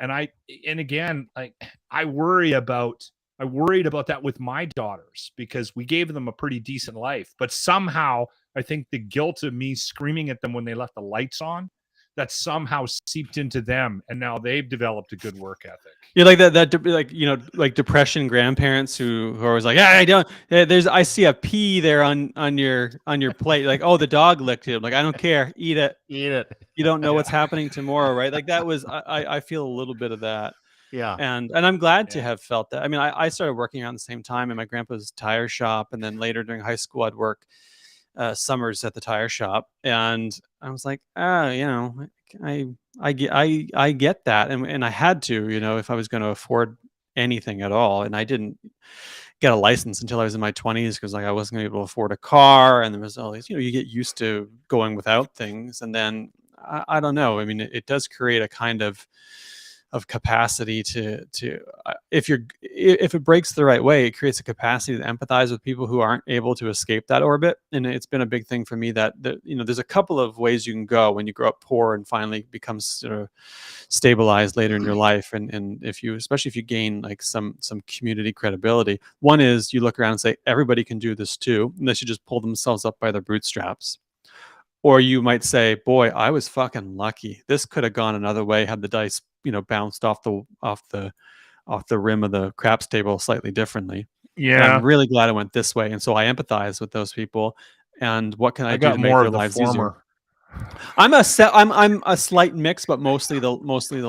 again, like I worried about that with my daughters because we gave them a pretty decent life. But somehow I think the guilt of me screaming at them when they left the lights on, that somehow seeped into them, and now they've developed a good work ethic. Yeah, like like depression grandparents who are always like, yeah, I see a pea there on your plate. Like, oh, the dog licked it. Like, I don't care, eat it. You don't know what's happening tomorrow, right? Like that was I feel a little bit of that. Yeah. And I'm glad to have felt that. I mean, I started working around the same time in my grandpa's tire shop, and then later during high school I'd work summers at the tire shop, and I was like, I get that, and I had to, if I was going to afford anything at all, and I didn't get a license until I was in my 20s because like I wasn't going to be able to afford a car, and there was all these, you get used to going without things, and then I don't know. I mean, it does create a kind of capacity to if it breaks the right way, it creates a capacity to empathize with people who aren't able to escape that orbit. And it's been a big thing for me that there's a couple of ways you can go when you grow up poor and finally become sort of stabilized later in your life, and especially if you gain like some community credibility. One is you look around and say everybody can do this too, and they should just pull themselves up by their bootstraps. Or you might say, boy, I was fucking lucky. This could have gone another way had the dice, bounced off the rim of the craps table slightly differently. Yeah. And I'm really glad it went this way. And so I empathize with those people. And what can I do to make their lives easier? I'm a slight mix, but mostly the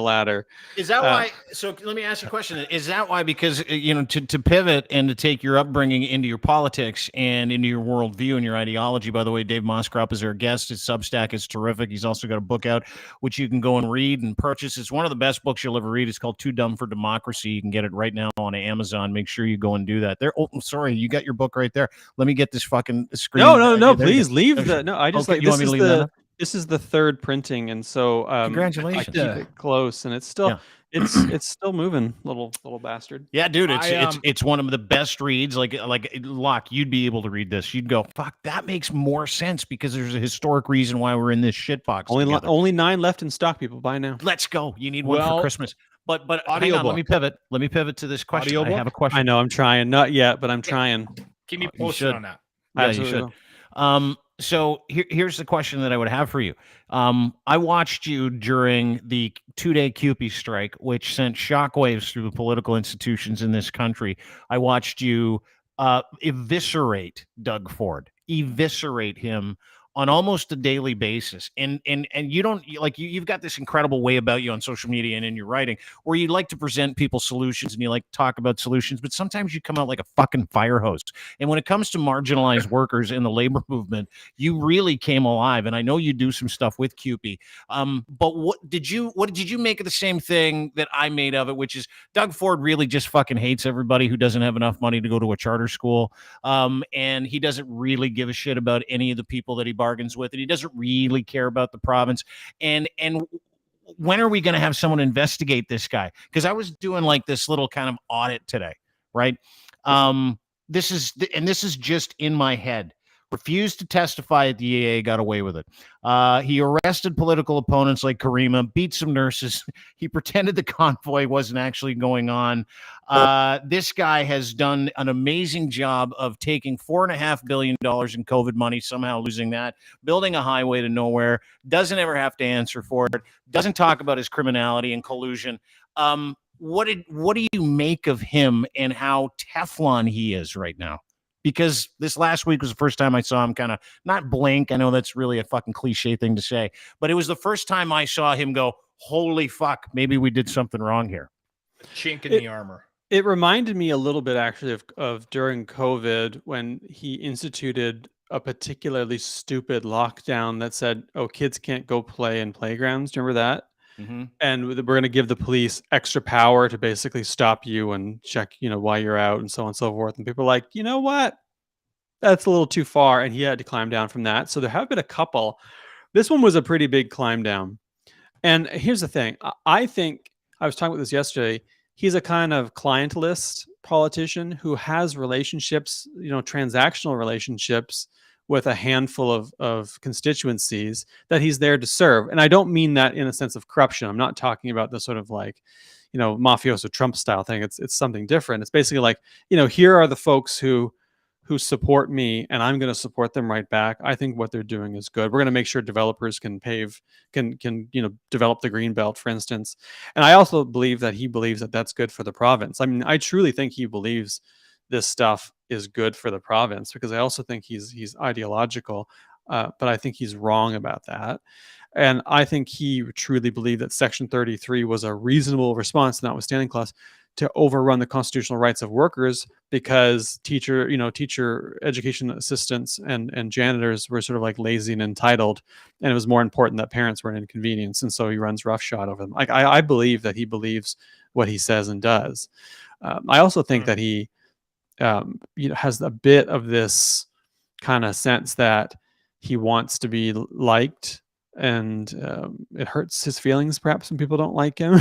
latter. Is that why? So let me ask you a question. Is that why? Because to pivot and to take your upbringing into your politics and into your worldview and your ideology. By the way, Dave Moscrop is our guest. His Substack is terrific. He's also got a book out which you can go and read and purchase. It's one of the best books you'll ever read. It's called Too Dumb for Democracy. You can get it right now on Amazon. Make sure you go and do that. Oh, sorry, you got your book right there. Let me get this fucking screen. No. Please leave the. No, I just okay, you want me to leave that? This is the third printing, and so congratulations. I keep it close, and it's still it's still moving, little bastard. Yeah, dude, it's one of the best reads. Like Locke, you'd be able to read this. You'd go, fuck, that makes more sense because there's a historic reason why we're in this shitbox. Only 9 left in stock, people. Buy now. Let's go. You need one for Christmas. But hang on, let me pivot to this question. Audiobook? I have a question. I know I'm trying, not yet, but I'm trying. Keep me posted on that. Yeah, you should. So here's the question that I would have for you. I watched you during the 2-day CUPE strike, which sent shockwaves through the political institutions in this country. I watched you eviscerate Doug Ford, eviscerate him on almost a daily basis. And you don't you've got this incredible way about you on social media and in your writing where you like to present people solutions and you like to talk about solutions, but sometimes you come out like a fucking fire hose. And when it comes to marginalized workers in the labor movement, you really came alive. And I know you do some stuff with CUPE. But what did you make of the same thing that I made of it, which is Doug Ford really just fucking hates everybody who doesn't have enough money to go to a charter school. And he doesn't really give a shit about any of the people that he bargains with, and he doesn't really care about the province. And when are we going to have someone investigate this guy? Because I was doing like this little kind of audit today, right? This is just in my head. Refused to testify at the EA, got away with it. He arrested political opponents like Karima, beat some nurses. He pretended the convoy wasn't actually going on. This guy has done an amazing job of taking $4.5 billion in COVID money, somehow losing that, building a highway to nowhere, doesn't ever have to answer for it, doesn't talk about his criminality and collusion. What do you make of him and how Teflon he is right now? Because this last week was the first time I saw him kind of not blink. I know that's really a fucking cliche thing to say, but it was the first time I saw him go, holy fuck, maybe we did something wrong here. A chink in the armor. It reminded me a little bit actually of during COVID when he instituted a particularly stupid lockdown that said, oh, kids can't go play in playgrounds. Do you remember that? Mm-hmm. And we're going to give the police extra power to basically stop you and check, why you're out and so on and so forth. And people are like, you know what? That's a little too far. And he had to climb down from that. So there have been a couple. This one was a pretty big climb down. And here's the thing. I think I was talking about this yesterday. He's a kind of clientelist politician who has relationships, transactional relationships with a handful of constituencies that he's there to serve. And I don't mean that in a sense of corruption. I'm not talking about the sort of like, mafioso Trump style thing. It's something different. It's basically like, here are the folks who support me, and I'm going to support them right back. I think what they're doing is good. We're going to make sure developers can develop the green belt, for instance. And I also believe that he believes that that's good for the province. I mean, I truly think he believes this stuff is good for the province, because I also think he's ideological, but I think he's wrong about that. And I think he truly believed that Section 33 was a reasonable response, notwithstanding clause, to overrun the constitutional rights of workers, because teacher education assistants and janitors were sort of like lazy and entitled, and it was more important that parents weren't inconvenienced, and so he runs roughshod over them. Like I believe that he believes what he says and does. I also think that he has a bit of this kind of sense that he wants to be liked, and it hurts his feelings perhaps when people don't like him.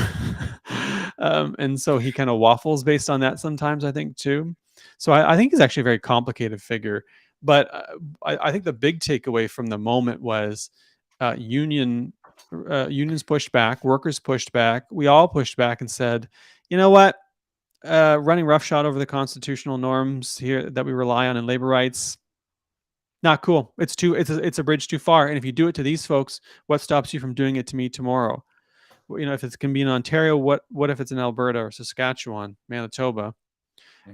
And so he kind of waffles based on that sometimes, I think, too. So I think he's actually a very complicated figure. But I think the big takeaway from the moment was unions pushed back, workers pushed back, we all pushed back and said, you know what? Running roughshod over the constitutional norms here that we rely on in labor rights, not cool. It's a bridge too far. And if you do it to these folks, what stops you from doing it to me tomorrow? If it's going to be in Ontario, what if it's in Alberta or Saskatchewan, Manitoba?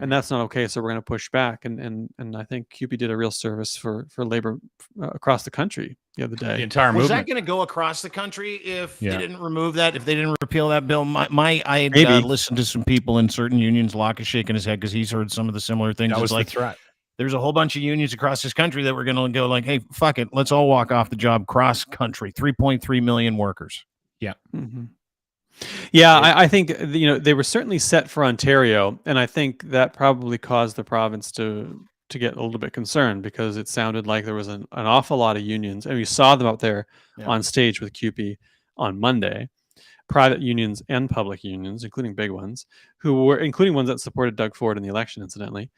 And that's not okay. So we're going to push back. And I think CUPE did a real service for labor across the country the other day. The entire was movement. that going to go across the country if they didn't remove that? If they didn't repeal that bill? I listened to some people in certain unions. Locke is shaking his head because he's heard some of the similar things. That was like the threat. There's a whole bunch of unions across this country that were going to go like, hey, fuck it, let's all walk off the job cross country. 3.3 million workers. Yeah. Mm-hmm. Yeah, I think they were certainly set for Ontario, and I think that probably caused the province to get a little bit concerned, because it sounded like there was an awful lot of unions, and we saw them out there on stage with CUPE on Monday, private unions and public unions, including big ones, including ones that supported Doug Ford in the election, incidentally,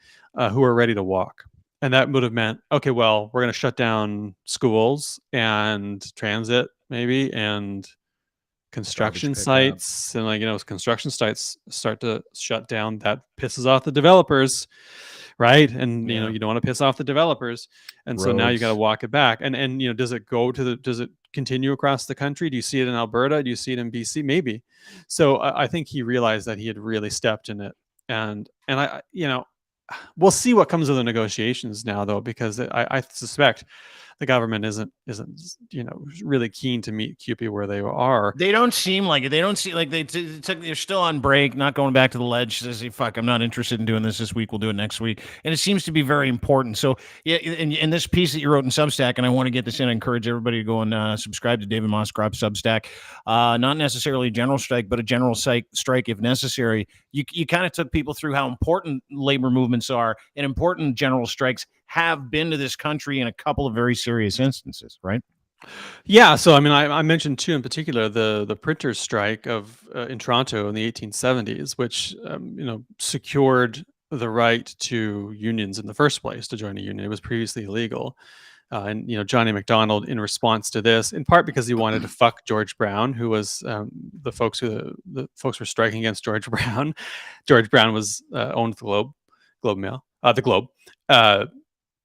who were ready to walk. And that would have meant, okay, well, we're going to shut down schools and transit, maybe, and construction sites. And as construction sites start to shut down, that pisses off the developers, right? And you don't want to piss off the developers, and so now you got to walk it back. And does it continue across the country? Do you see it in Alberta? Do you see it in BC? Maybe. So I think he realized that he had really stepped in it, and I we'll see what comes of the negotiations now, though, because I suspect the government isn't really keen to meet CUPE where they are. They don't seem like it. They don't seem like they're still on break, not going back to the ledge. Says, hey, fuck, I'm not interested in doing this week. We'll do it next week. And it seems to be very important. So yeah, in this piece that you wrote in Substack, and I want to get this in, I encourage everybody to go and subscribe to David Moscrop Substack. Not necessarily a general strike, but a general strike if necessary. You kind of took people through how important labor movements are, and important general strikes have been to this country in a couple of very serious instances, right? Yeah. So, I mean, I mentioned too, in particular, the printers' strike in Toronto in the 1870s, which, secured the right to unions in the first place, to join a union. It was previously illegal. And Johnny MacDonald, in response to this, in part because he wanted to fuck George Brown, who was the folks were striking against George Brown. George Brown was owned the Globe Mail, the Globe.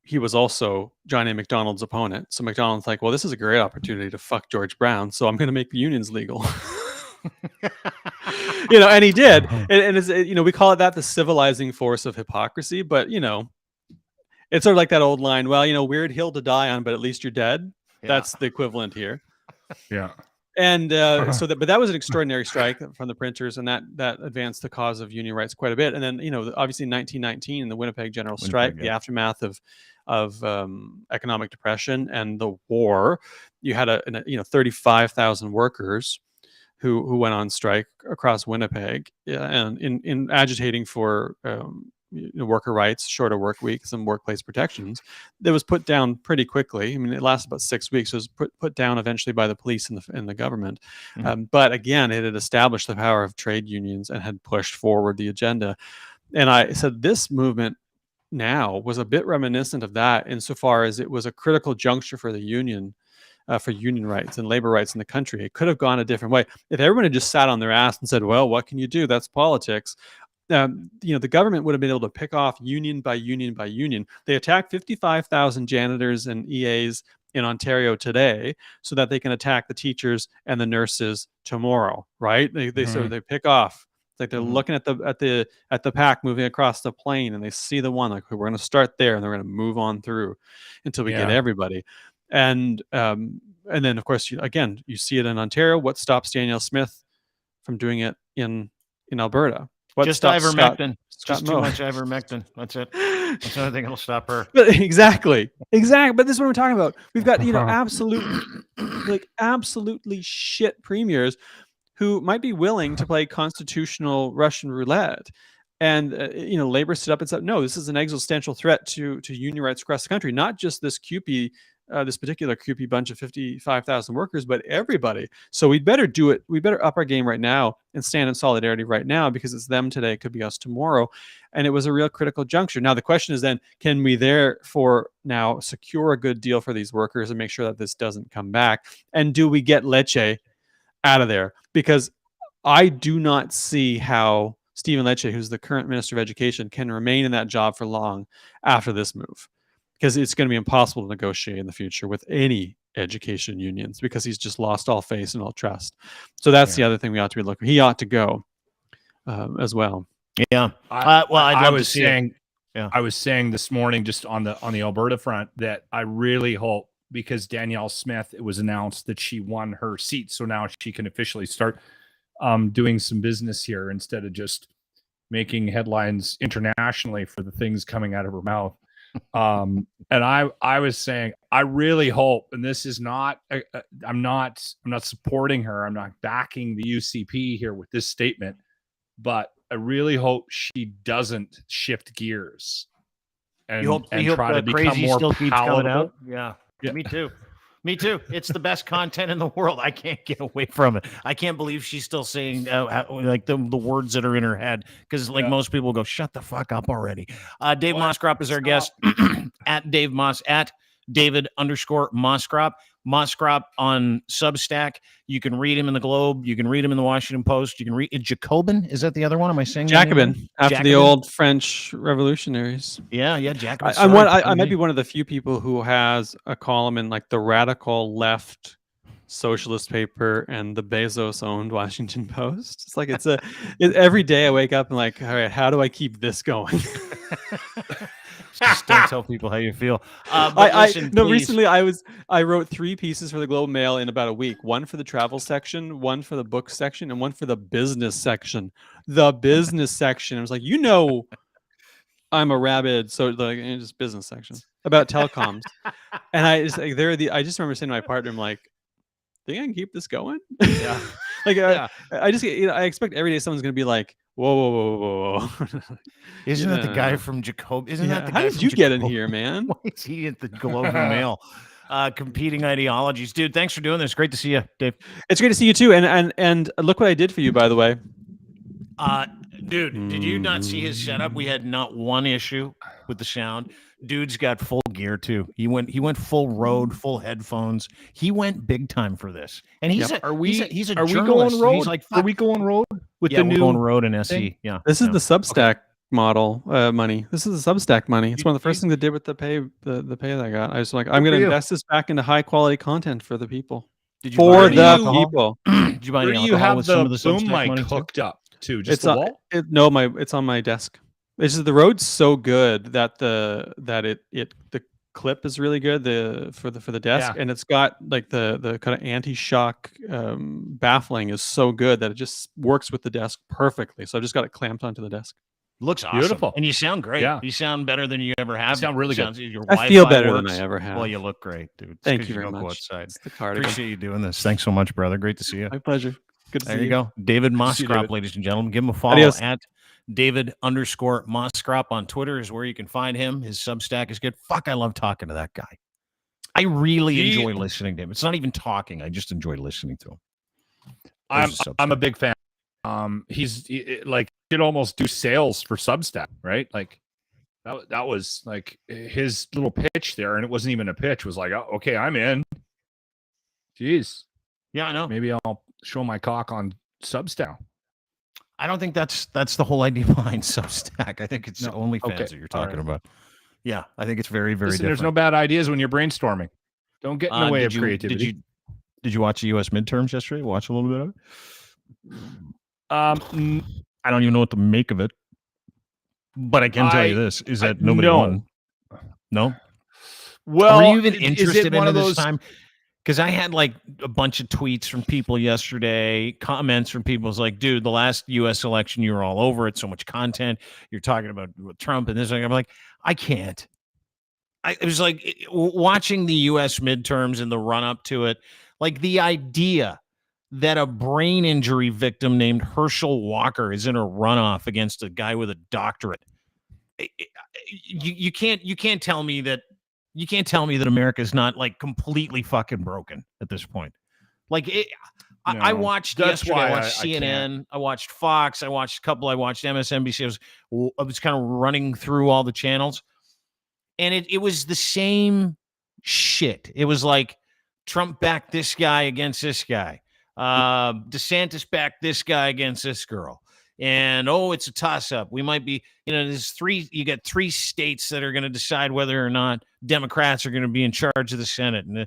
He was also Johnny MacDonald's opponent. So MacDonald's like, well, this is a great opportunity to fuck George Brown, so I'm going to make the unions legal. And he did. And it's, we call it the civilizing force of hypocrisy, but it's sort of like that old line, well, weird hill to die on, but at least you're dead. Yeah. That's the equivalent here. Yeah. And but that was an extraordinary strike from the printers, and that advanced the cause of union rights quite a bit. And then, obviously in 1919, in the Winnipeg General Strike, the aftermath of economic depression and the war, you had 35,000 workers who went on strike across Winnipeg, and in agitating for worker rights, shorter work weeks, and workplace protections. That was put down pretty quickly. I mean, it lasted about 6 weeks. It was put down eventually by the police and the government. Mm-hmm. But again, it had established the power of trade unions and had pushed forward the agenda. And I said this movement now was a bit reminiscent of that insofar as it was a critical juncture for the union, for union rights and labor rights in the country. It could have gone a different way if everyone had just sat on their ass and said, well, what can you do? That's politics. The government would have been able to pick off union by union by union. They attacked 55,000 janitors and EAs in Ontario today so that they can attack the teachers and the nurses tomorrow, right? So they pick off. It's like they're looking at the pack moving across the plane, and they see the one, like, we're going to start there, and they're going to move on through until we get everybody. And then of course you see it in Ontario. What stops Danielle Smith from doing it in Alberta? What just stops ivermectin. Scott Just too much ivermectin. That's it. That's the only thing that'll stop her. But exactly. But this is what we're talking about. We've got absolutely shit premiers who might be willing to play constitutional Russian roulette. And labor stood up and said, no, this is an existential threat to union rights across the country, not just this this particular CUPE bunch of 55,000 workers, but everybody. So we'd better do it. We better up our game right now and stand in solidarity right now, because it's them today, it could be us tomorrow. And it was a real critical juncture. Now the question is then, can we therefore now secure a good deal for these workers and make sure that this doesn't come back? And do we get Lecce out of there? Because I do not see how Stephen Lecce, who's the current Minister of Education, can remain in that job for long after this move, because it's going to be impossible to negotiate in the future with any education unions, because he's just lost all faith and all trust. So that's the other thing we ought to be looking. He ought to go as well. Yeah. I was saying this morning, just on the Alberta front, that I really hope, because Danielle Smith, it was announced that she won her seat, so now she can officially start doing some business here instead of just making headlines internationally for the things coming out of her mouth. And I was saying, I really hope, and this is not, I'm not supporting her. I'm not backing the UCP here with this statement, but I really hope she doesn't shift gears and try to become more palatable. Yeah. Me too. Me too. It's the best content in the world. I can't get away from it. I can't believe she's still saying like the words that are in her head, because most people go, shut the fuck up already. Dave Moscrop is our guest. At Dave Moss, at David_Moscrop. Moscrop on Substack. You can read him in the Globe. You can read him in the Washington Post. You can read Jacobin. Is that the other one? Am I saying Jacobin? After the old French revolutionaries. Yeah, Jacobin. I might be one of the few people who has a column in like the radical left socialist paper and the Bezos-owned Washington Post. It's like every day I wake up and like, all right, how do I keep this going? Just don't tell people how you feel. Recently I wrote 3 pieces for the Globe Mail in about a week. One for the travel section, one for the book section, and one for the business section. The business section. I was like, I'm a rabid, just business section about telecoms. And I just remember saying to my partner, I'm like, think I can keep this going? Yeah. I expect every day someone's going to be like, whoa. Isn't that the guy from Jacob? Isn't that the guy? How did you get in here, man? Why is he at the Globe and Mail? Competing ideologies. Dude, thanks for doing this. Great to see you, Dave. It's great to see you too. And look what I did for you, by the way. Dude, did you not see his setup? We had not one issue with the sound. Dude's got full gear too. He went full road, full headphones. He went big time for this. And he's a journalist. Going road? He's like, are we going road with the new going road in SE? thing? Yeah. This is the Substack model money. This is the Substack money. It's one of the first things I did with the pay that I got. I was like, I'm going to invest this back into high quality content for the people. Did you for the people? Did you buy any alcohol? You have with some of the boom Substack money mic hooked up too? Just it's the wall? It's on my desk. It's just the road's so good that the clip is really good for the desk, and it's got like the kind of anti-shock baffling is so good that it just works with the desk perfectly. So I just got it clamped onto the desk. Looks awesome. Beautiful. And you sound great. Yeah. You sound better than you ever have. You sound really good. I feel better than I ever have. Well, you look great, dude. Thank you very Go much. outside. It's the cardigan. Appreciate you doing this. Thanks so much, brother. Great to see you. My pleasure. Good to see you. There you go. David Moscrop, ladies and gentlemen. Give him a follow. Adios. At David_Moscrop on Twitter is where you can find him. His Substack is good. Fuck, I love talking to that guy. I really enjoy listening to him. It's not even talking. I just enjoy listening to him. I'm a big fan. like he'd almost do sales for Substack, right? Like that was like his little pitch there, and it wasn't even a pitch. It was like, oh, okay, I'm in. Jeez. Yeah, I know. Maybe I'll show my cock on Substack. I don't think that's the whole idea behind Substack. I think it's OnlyFans that you're talking about. Yeah, I think it's very, very different. There's no bad ideas when you're brainstorming. Don't get in the way of creativity. Did you watch the U.S. midterms yesterday? Watch a little bit of it? I don't even know what to make of it. But I can tell you this, is that nobody won. No? Well, were you even interested in this time? Because I had like a bunch of tweets from people yesterday, comments from people. It's like, dude, the last U.S. election, you were all over it. So much content. You're talking about Trump and this. I'm like, I can't. It was like watching the U.S. midterms and the run up to it. Like the idea that a brain injury victim named Herschel Walker is in a runoff against a guy with a doctorate. You can't tell me that. You can't tell me that America is not like completely fucking broken at this point. Like I watched yesterday. I watched CNN. I watched Fox. I watched MSNBC. I was kind of running through all the channels, and it was the same shit. It was like Trump backed this guy against this guy. DeSantis backed this guy against this girl. And, it's a toss-up. We might be, you got 3 states that are going to decide whether or not Democrats are going to be in charge of the Senate. And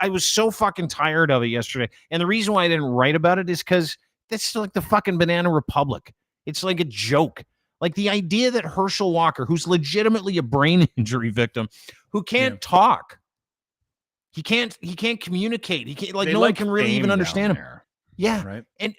I was so fucking tired of it yesterday. And the reason why I didn't write about it is because that's like the fucking Banana Republic. It's like a joke. Like the idea that Herschel Walker, who's legitimately a brain injury victim, who can't talk, he can't communicate. He can't, no one can really even understand him. Yeah. Right. And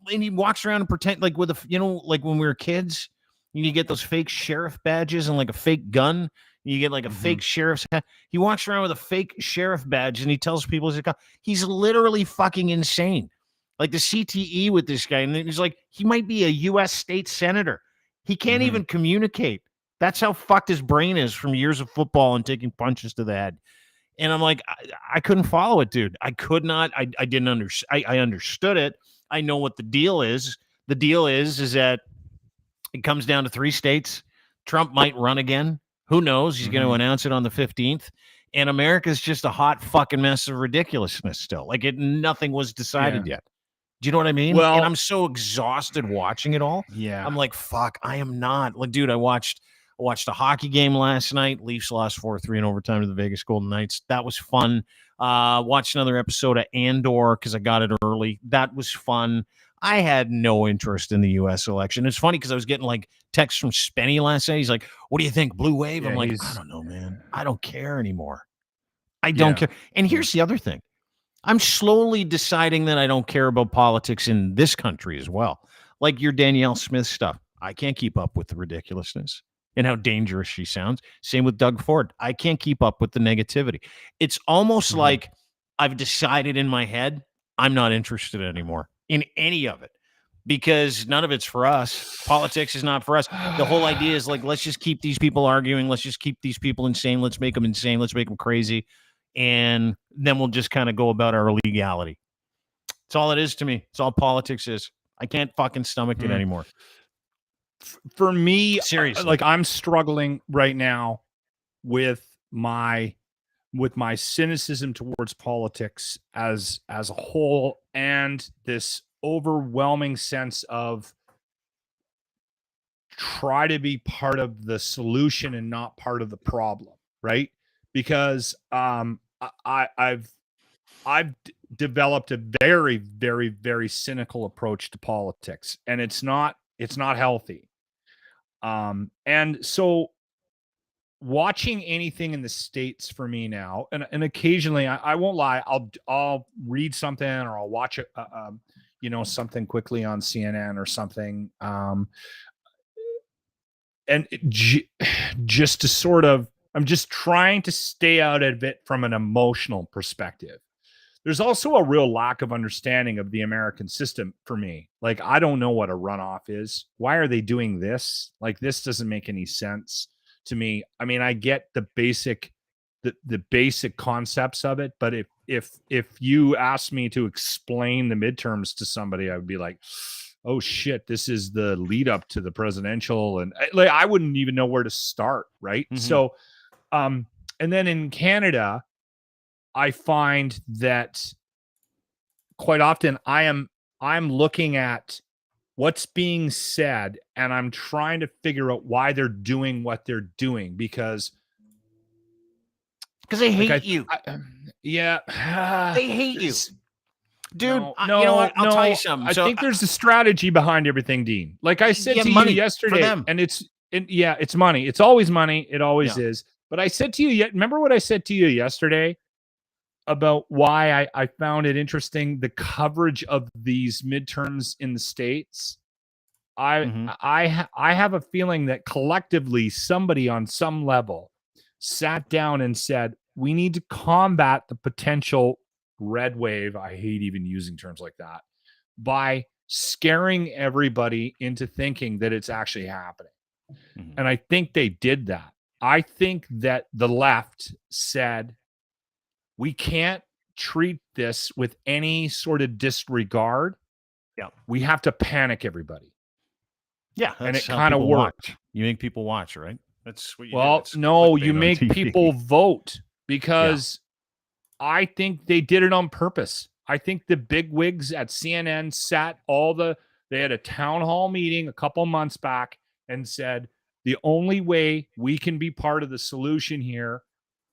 he walks around and pretend like with like when we were kids, you get those fake sheriff badges and like a fake gun. You get like a fake sheriff's hat. He walks around with a fake sheriff badge and he tells people he's literally fucking insane. Like the CTE with this guy. And he's like, he might be a U.S. state senator. He can't even communicate. That's how fucked his brain is from years of football and taking punches to the head. And I'm like, I couldn't follow it, dude. I could not. I didn't understand. I understood it. I know what the deal is. The deal is that it comes down to 3 states. Trump might run again. Who knows? He's going to announce it on the 15th. And America's just a hot fucking mess of ridiculousness still. Like nothing was decided yet. Do you know what I mean? Well, and I'm so exhausted watching it all. Yeah. I'm like, fuck, I am not. Like, dude, I watched a hockey game last night. Leafs lost 4-3 in overtime to the Vegas Golden Knights. That was fun. Watched another episode of Andor because I got it early. That was fun. I had no interest in the U.S. election. It's funny because I was getting like texts from Spenny last night. He's like, what do you think, Blue Wave? Yeah, I'm like, I don't know, man. I don't care anymore. I don't care. And here's the other thing. I'm slowly deciding that I don't care about politics in this country as well. Like your Danielle Smith stuff. I can't keep up with the ridiculousness and how dangerous she sounds. Same with Doug Ford. I can't keep up with the negativity. It's almost like I've decided in my head I'm not interested anymore in any of it because none of it's for us. Politics is not for us. The whole idea is like, let's just keep these people arguing. Let's just keep these people insane. Let's make them insane. Let's make them crazy. And then we'll just kind of go about our legality. It's all it is to me. It's all politics is. I can't fucking stomach it anymore. For me, seriously, like I'm struggling right now with my cynicism towards politics as a whole, and this overwhelming sense of try to be part of the solution and not part of the problem, right? Because I've developed a very, very, very cynical approach to politics, and it's not healthy. And so watching anything in the States for me now, and occasionally I won't lie, I'll read something or I'll watch it, something quickly on CNN or something. And just to sort of, I'm just trying to stay out of it from an emotional perspective. There's also a real lack of understanding of the American system for me. Like, I don't know what a runoff is. Why are they doing this? Like, this doesn't make any sense to me. I mean, I get the basic concepts of it, but if you asked me to explain the midterms to somebody, I would be like, oh shit, this is the lead up to the presidential, and like I wouldn't even know where to start, right? Mhm. So and then in Canada, I find that quite often I'm looking at what's being said and I'm trying to figure out why they're doing what they're doing, because they hate like you. Yeah. They hate you. Dude, No, you know what? I'll tell you something. I think there's a strategy behind everything, Dean. Like I said to you yesterday, and it's money. It's always money. It always is. But I said to you, remember what I said to you yesterday about why I found it interesting, the coverage of these midterms in the States? I have a feeling that collectively somebody on some level sat down and said, we need to combat the potential red wave. I hate even using terms like that, by scaring everybody into thinking that it's actually happening. And I think they did that. I think that the left said, we can't treat this with any sort of disregard. Yeah. We have to panic everybody. Yeah. And it kind of worked. You make people watch, right? That's what you do. Well, no, you make people vote, because I think they did it on purpose. I think the big wigs at CNN they had a town hall meeting a couple months back and said, the only way we can be part of the solution here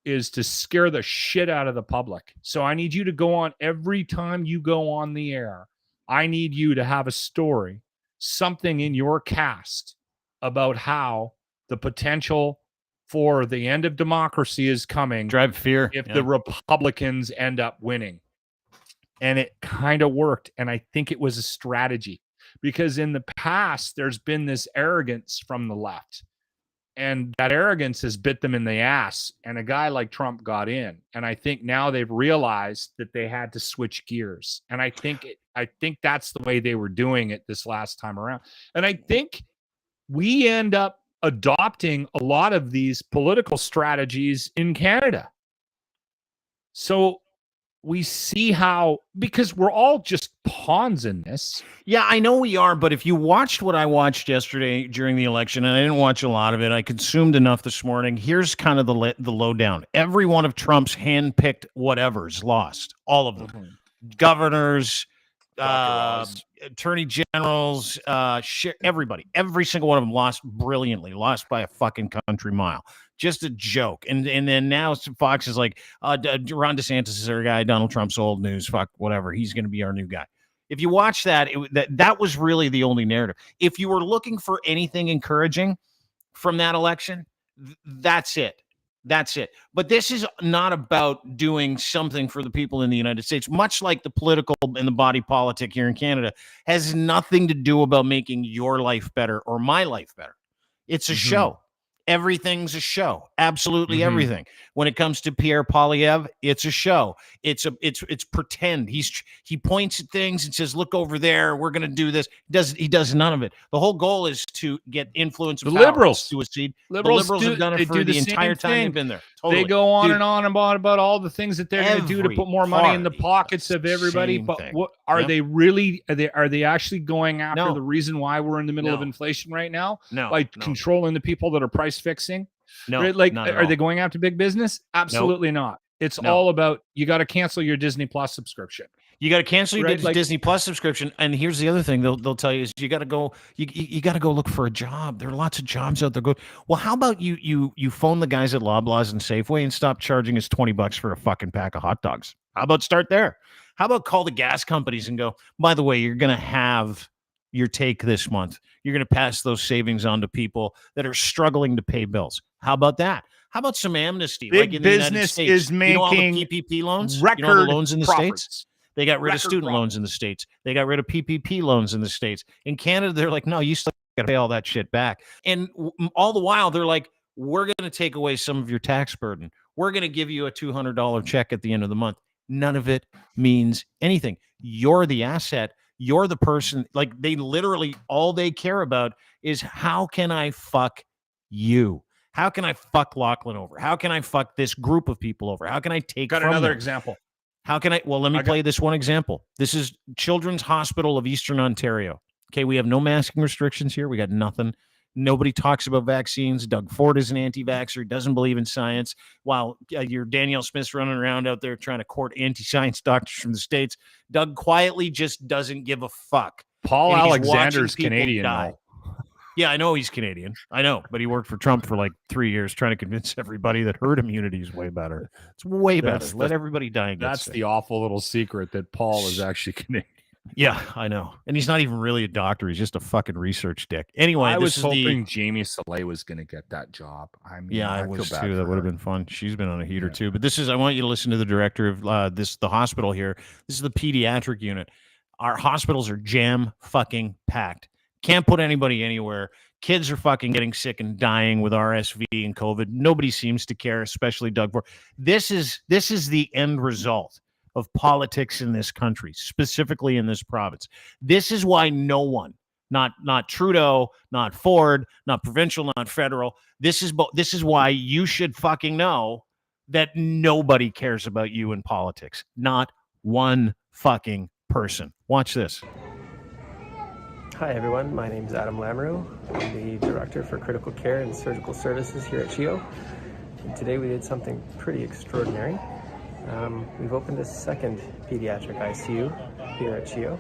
is to scare the shit out of the public. So I need you to go on, every time you go on the air, I need you to have a story, something in your cast about how the potential for the end of democracy is coming. Drive fear. If the Republicans end up winning. And it kind of worked. And I think it was a strategy, because in the past, there's been this arrogance from the left. And that arrogance has bit them in the ass. And a guy like Trump got in. And I think now they've realized that they had to switch gears. And I think that's the way they were doing it this last time around. And I think we end up adopting a lot of these political strategies in Canada. So we see how, because we're all just pawns in this. Yeah, I know we are, but if you watched what I watched yesterday during the election, and I didn't watch a lot of it, I consumed enough this morning. Here's kind of the lowdown. Every one of Trump's handpicked whatevers lost. All of them. Governors, attorney generals, everybody. Every single one of them lost brilliantly, lost by a fucking country mile. Just a joke. And then now Fox is like, Ron DeSantis is our guy, Donald Trump's old news, fuck, whatever. He's going to be our new guy. If you watch that, that was really the only narrative. If you were looking for anything encouraging from that election, that's it. That's it. But this is not about doing something for the people in the United States, much like the political and the body politic here in Canada has nothing to do about making your life better or my life better. It's a show. Everything's a show. Absolutely everything. When it comes to Pierre Poilievre, it's a show. It's pretend. He points at things and says, "Look over there. We're going to do this." He does none of it. The whole goal is to get influence. The liberals to a seed. Liberals have done it for the entire time they've been there. Totally. They go on and on about all the things that they're going to do to put more money in the pockets of everybody. But what are they really? Are they actually going after the reason why we're in the middle of inflation right now? No, by controlling the people that are price fixing. No, right? Like, are they going after big business? Absolutely not. It's all about, you got to cancel your Disney Plus subscription. You got to cancel your Disney Plus subscription. And here's the other thing they'll tell you is you got to go, you got to go look for a job. There are lots of jobs out there. Well, how about you phone the guys at Loblaws and Safeway and stop charging us $20 for a fucking pack of hot dogs? How about start there? How about call the gas companies and go, by the way, you're going to have your take this month. You're going to pass those savings on to people that are struggling to pay bills. How about that? How about some amnesty? Big like in business the United States? is making all the PPP loans, record the loans in the profits. States. They got rid of student loans in the States. They got rid of PPP loans in the States. In Canada, they're like, no, you still got to pay all that shit back. And all the while, they're like, we're going to take away some of your tax burden. We're going to give you a $200 check at the end of the month. None of it means anything. You're the asset. You're the person. Like, they literally, all they care about is, how can I fuck you? How can I fuck Lachlan over? How can I fuck this group of people over? How can I take Got from another them? example. How can I? Well, let me play this one example. This is Children's Hospital of Eastern Ontario. Okay, we have no masking restrictions here. We got nothing. Nobody talks about vaccines. Doug Ford is an anti-vaxxer, doesn't believe in science, while your Danielle Smith's running around out there trying to court anti-science doctors from the States. Doug quietly just doesn't give a fuck. Paul Alexander's Canadian now. Yeah, I know he's Canadian. I know, but he worked for Trump for like 3 years trying to convince everybody that herd immunity is way better. It's way better. Let everybody die and get sick. That's the awful little secret that Paul is actually Canadian. Yeah, I know. And he's not even really a doctor. He's just a fucking research dick. Anyway, I was hoping Jamie Soleil was going to get that job. I mean, yeah, I was too. That would have been fun. She's been on a heater too. But this is, I want you to listen to the director of the hospital here. This is the pediatric unit. Our hospitals are jam fucking packed. Can't put anybody anywhere. Kids are fucking getting sick and dying with RSV and COVID. Nobody seems to care, especially Doug Ford. This is the end result of politics in this country, specifically in this province. This is why no one, not Trudeau, not Ford, not provincial, not federal. This is why you should fucking know that nobody cares about you in politics. Not one fucking person. Watch this. Hi everyone, my name is Adam Lamoureux. I'm the Director for Critical Care and Surgical Services here at CHEO. And today we did something pretty extraordinary. We've opened a second pediatric ICU here at CHEO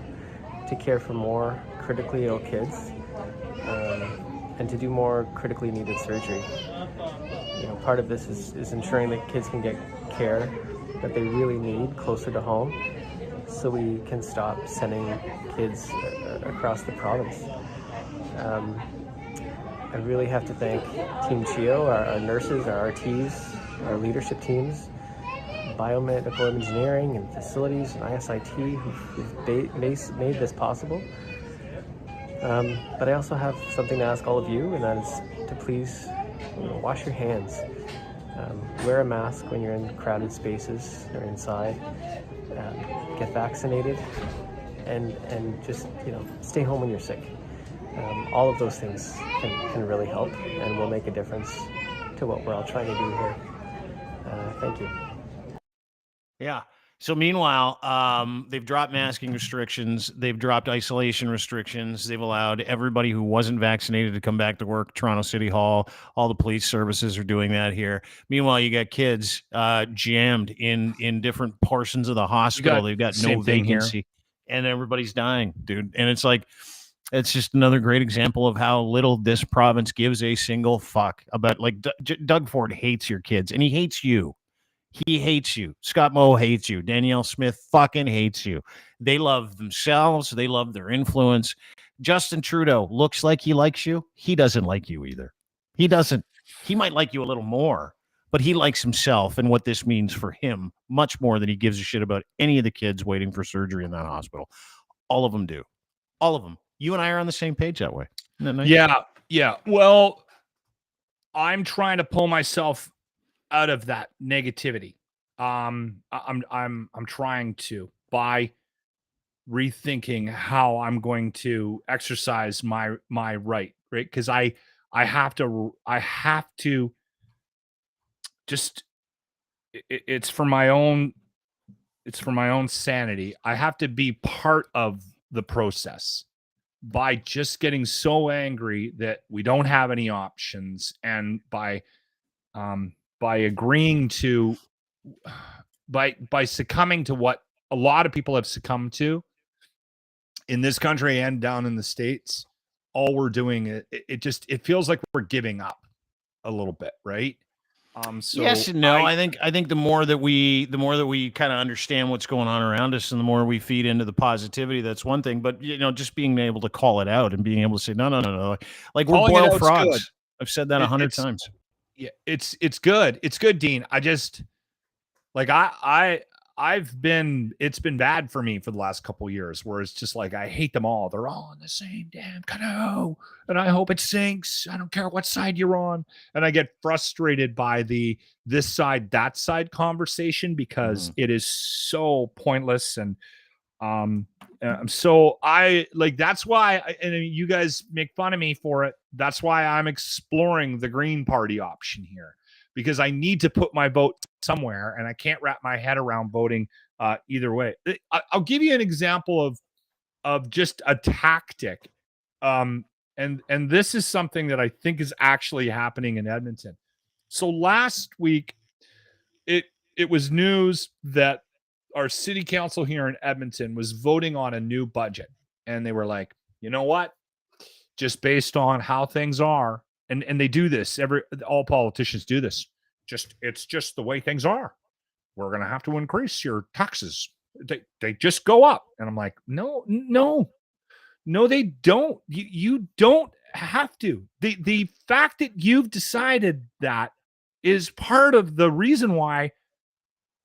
to care for more critically ill kids and to do more critically needed surgery. You know, part of this is ensuring that kids can get care that they really need closer to home, so we can stop sending kids across the province. I really have to thank Team CHEO, our nurses, our RTs, our leadership teams, biomedical engineering and facilities and ISIT who've made this possible. But I also have something to ask all of you, and that is to please wash your hands. Wear a mask when you're in crowded spaces or inside. Get vaccinated, and just stay home when you're sick. All of those things can really help and will make a difference to what we're all trying to do here. Thank you. Yeah. So meanwhile, they've dropped masking restrictions. They've dropped isolation restrictions. They've allowed everybody who wasn't vaccinated to come back to work. Toronto City Hall, all the police services are doing that here. Meanwhile, you got kids jammed in different portions of the hospital. They've got no vacancy, and everybody's dying, dude. And it's like, it's just another great example of how little this province gives a single fuck about. Like Doug Ford hates your kids, and he hates you. He hates you. Scott Moe hates you. Danielle Smith fucking hates you. They love themselves. They love their influence. Justin Trudeau looks like he likes you. He doesn't like you either. He doesn't. He might like you a little more, but he likes himself and what this means for him much more than he gives a shit about any of the kids waiting for surgery in that hospital. All of them do. All of them. You and I are on the same page that way. Isn't that nice? Yeah. Well, I'm trying to pull myself out of that negativity. I'm trying to, by rethinking how I'm going to exercise my right, because I have to just, it's for my own sanity. I have to be part of the process by just getting so angry that we don't have any options, and by agreeing to, by succumbing to what a lot of people have succumbed to in this country and down in the States. All we're doing, it feels like we're giving up a little bit, right? So yes and no. I think the more that we kind of understand what's going on around us, and the more we feed into the positivity, that's one thing. But just being able to call it out and being able to say no, like we're boiled frogs. Good. I've said that 100 times. Yeah, it's good. It's good, Dean. I just like it's been bad for me for the last couple of years, where it's just like I hate them all. They're all in the same damn canoe, and I hope it sinks. I don't care what side you're on. And I get frustrated by this side, that side conversation, because it is so pointless. And so I like, that's why and you guys make fun of me for it. That's why I'm exploring the Green Party option here, because I need to put my vote somewhere, and I can't wrap my head around voting either way. I'll give you an example of just a tactic. And this is something that I think is actually happening in Edmonton. So last week, it was news that our city council here in Edmonton was voting on a new budget. And they were like, you know what? Just based on how things are, and they do this, all politicians do this. It's just the way things are. We're going to have to increase your taxes. They just go up. And I'm like, no, they don't. You don't have to. The fact that you've decided that is part of the reason why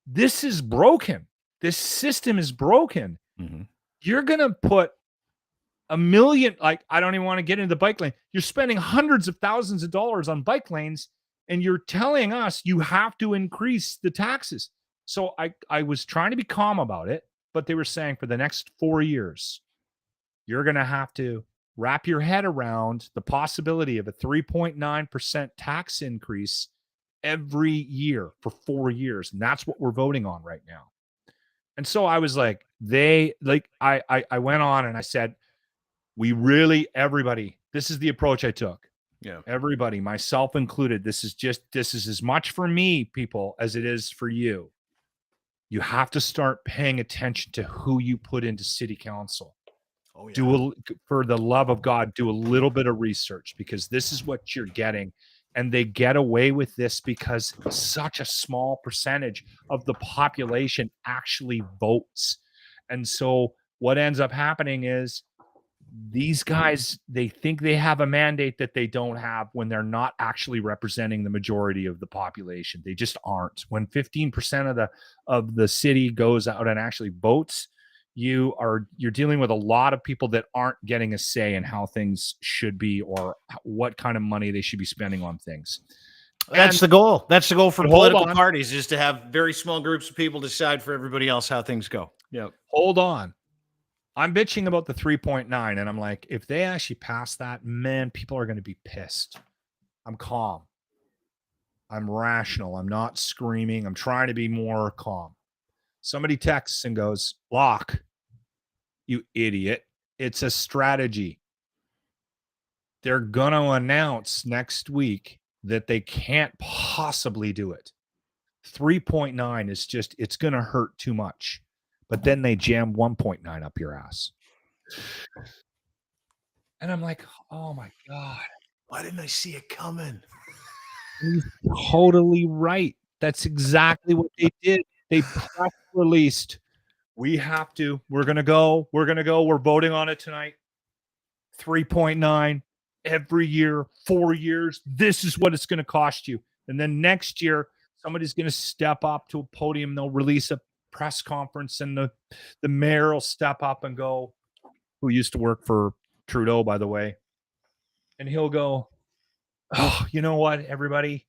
this is broken. This system is broken. Mm-hmm. You're going to put $1 million, like, I don't even want to get into the bike lane. You're spending hundreds of thousands of dollars on bike lanes, and you're telling us you have to increase the taxes. So I was trying to be calm about it, but they were saying for the next 4 years, you're going to have to wrap your head around the possibility of a 3.9% tax increase every year for 4 years. And that's what we're voting on right now. And so I was like, I went on and I said, everybody, this is the approach I took. Yeah. Everybody, myself included, this is as much for me, people, as it is for you. You have to start paying attention to who you put into city council. Oh, yeah. For the love of God, do a little bit of research, because this is what you're getting. And they get away with this because such a small percentage of the population actually votes. And so what ends up happening is these guys, they think they have a mandate that they don't have when they're not actually representing the majority of the population. They just aren't. When 15% of the city goes out and actually votes, you're dealing with a lot of people that aren't getting a say in how things should be or what kind of money they should be spending on things. That's the goal. That's the goal for Hold political on. parties, is to have very small groups of people decide for everybody else how things go. Yeah. Hold on. I'm bitching about the 3.9, and I'm like, if they actually pass that, man, people are going to be pissed. I'm calm. I'm rational. I'm not screaming. I'm trying to be more calm. Somebody texts and goes, Locke, you idiot. It's a strategy. They're going to announce next week that they can't possibly do it. 3.9 is just, it's going to hurt too much. But then they jam 1.9 up your ass. And I'm like, oh my God. Why didn't I see it coming? He's totally right. That's exactly what they did. They press released. We're going to go. We're voting on it tonight. 3.9 every year, 4 years. This is what it's going to cost you. And then next year, somebody's going to step up to a podium. They'll release a press conference, and the mayor will step up and go, who used to work for Trudeau, by the way. And he'll go, oh, you know what, everybody?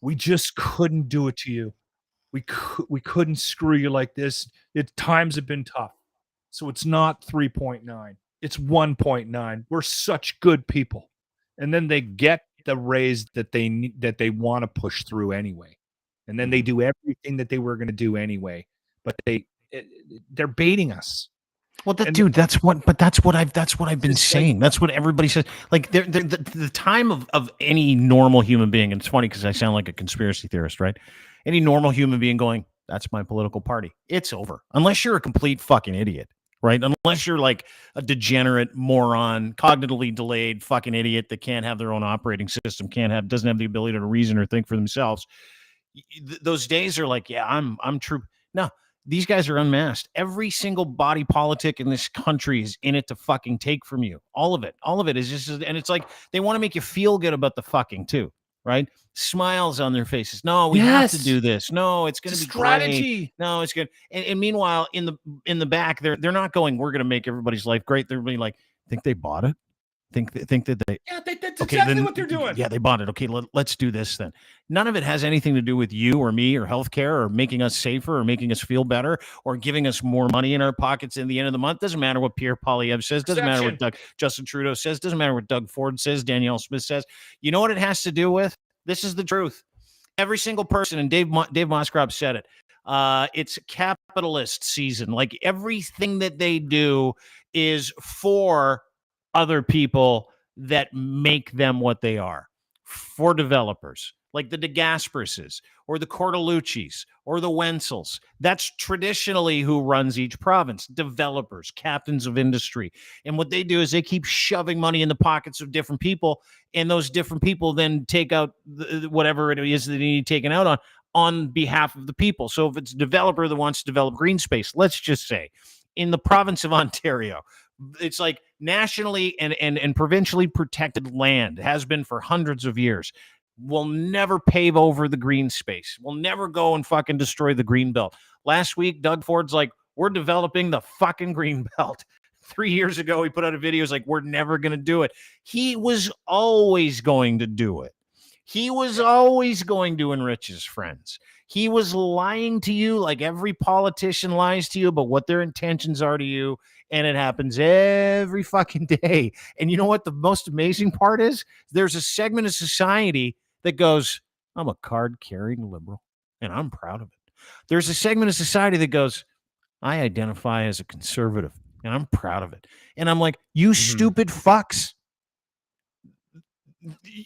We just couldn't do it to you. We couldn't screw you like this. Times have been tough. So it's not 3.9. It's 1.9. We're such good people. And then they get the raise that they want to push through anyway. And then they do everything that they were going to do anyway. But they're baiting us. Well, that's what I've been saying. That's what everybody says. Like the time of any normal human being, and it's funny because I sound like a conspiracy theorist, right? Any normal human being going, that's my political party. It's over. Unless you're a complete fucking idiot, right? Unless you're like a degenerate moron, cognitively delayed fucking idiot that can't have their own operating system, doesn't have the ability to reason or think for themselves. Those days are like, yeah, I'm true. No. These guys are unmasked. Every single body politic in this country is in it to fucking take from you. All of it is just, and it's like they want to make you feel good about the fucking too, right? Smiles on their faces. No, we have to do this. No, it's going to be strategy. Great. No, it's good. And meanwhile, in the back, they're not going, we're going to make everybody's life great. They're being like, think they bought it? Think that they? Yeah, that's exactly what they're doing. Yeah, they bought it. Okay, let's do this then. None of it has anything to do with you or me or healthcare or making us safer or making us feel better or giving us more money in our pockets in the end of the month. Doesn't matter what Pierre Poilievre says. Doesn't matter what Justin Trudeau says. Doesn't matter what Doug Ford says. Danielle Smith says. You know what it has to do with? This is the truth. Every single person, and Dave Moscrop said it. It's capitalist season. Like everything that they do is for other people that make them what they are, for developers like the DeGasperuses or the Cortolucci's or the Wenzels. That's traditionally who runs each province, developers, captains of industry. And what they do is they keep shoving money in the pockets of different people, and those different people then take out whatever it is that they need taken out on behalf of the people. So if it's a developer that wants to develop green space, let's just say in the province of Ontario, it's like nationally and provincially protected land, has been for hundreds of years. We'll never pave over the green space. We'll never go and fucking destroy the green belt. Last week, Doug Ford's like, we're developing the fucking green belt. 3 years ago, he put out a video. He's like, we're never going to do it. He was always going to do it. He was always going to enrich his friends. He was lying to you like every politician lies to you about what their intentions are to you. And it happens every fucking day. And you know what the most amazing part is? There's a segment of society that goes, I'm a card-carrying liberal, and I'm proud of it. There's a segment of society that goes, I identify as a conservative, and I'm proud of it. And I'm like, you stupid fucks.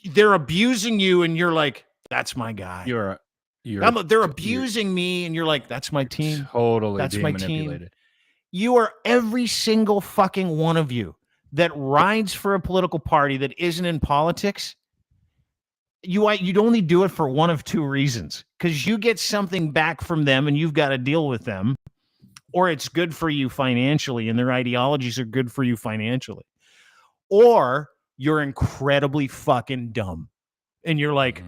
They're abusing you, and you're like, that's my guy. They're abusing me, and you're like, that's my team. Totally, that's being my manipulated. team. You are every single fucking one of you that rides for a political party that isn't in politics. You'd only do it for one of two reasons, because you get something back from them and you've got to deal with them, or it's good for you financially and their ideologies are good for you financially, or you're incredibly fucking dumb and you're like,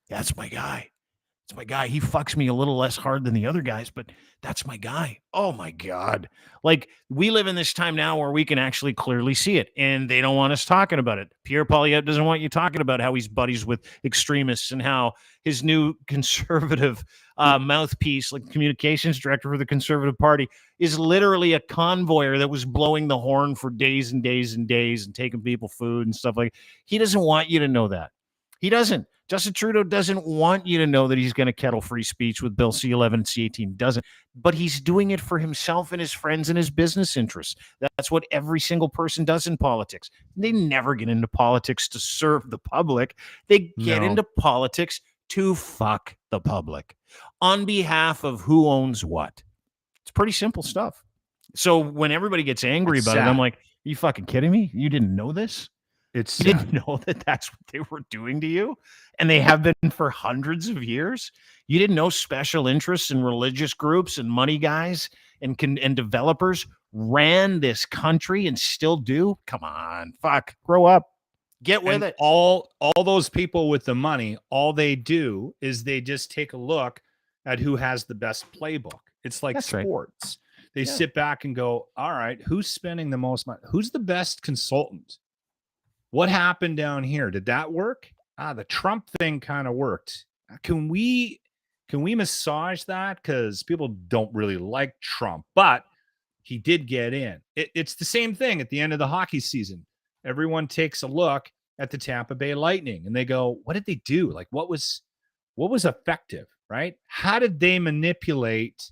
that's my guy. It's my guy. He fucks me a little less hard than the other guys, but that's my guy. Oh my God. Like, we live in this time now where we can actually clearly see it, and they don't want us talking about it. Pierre Poilievre doesn't want you talking about how he's buddies with extremists and how his new conservative mouthpiece, like communications director for the Conservative Party, is literally a convoyer that was blowing the horn for days and days and days and taking people food and stuff like that. He doesn't want you to know that. He doesn't. Justin Trudeau doesn't want you to know that he's going to kettle free speech with Bill C-11 and C-18. Doesn't. But he's doing it for himself and his friends and his business interests. That's what every single person does in politics. They never get into politics to serve the public. They get into politics to fuck the public on behalf of who owns what. It's pretty simple stuff. So when everybody gets angry about it, I'm like, are you fucking kidding me? You didn't know this? You didn't know that that's what they were doing to you? And they have been for hundreds of years? You didn't know special interests and religious groups and money guys and developers ran this country and still do? Come on, fuck, grow up. Get with it. All those people with the money, all they do is they just take a look at who has the best playbook. It's like sports. Right. They sit back and go, all right, who's spending the most money? Who's the best consultant? What happened down here? Did that work? The Trump thing kind of worked. Can we massage that? Because people don't really like Trump, but he did get in. It's the same thing at the end of the hockey season. Everyone takes a look at the Tampa Bay Lightning and they go, what did they do? Like, what was effective, right? How did they manipulate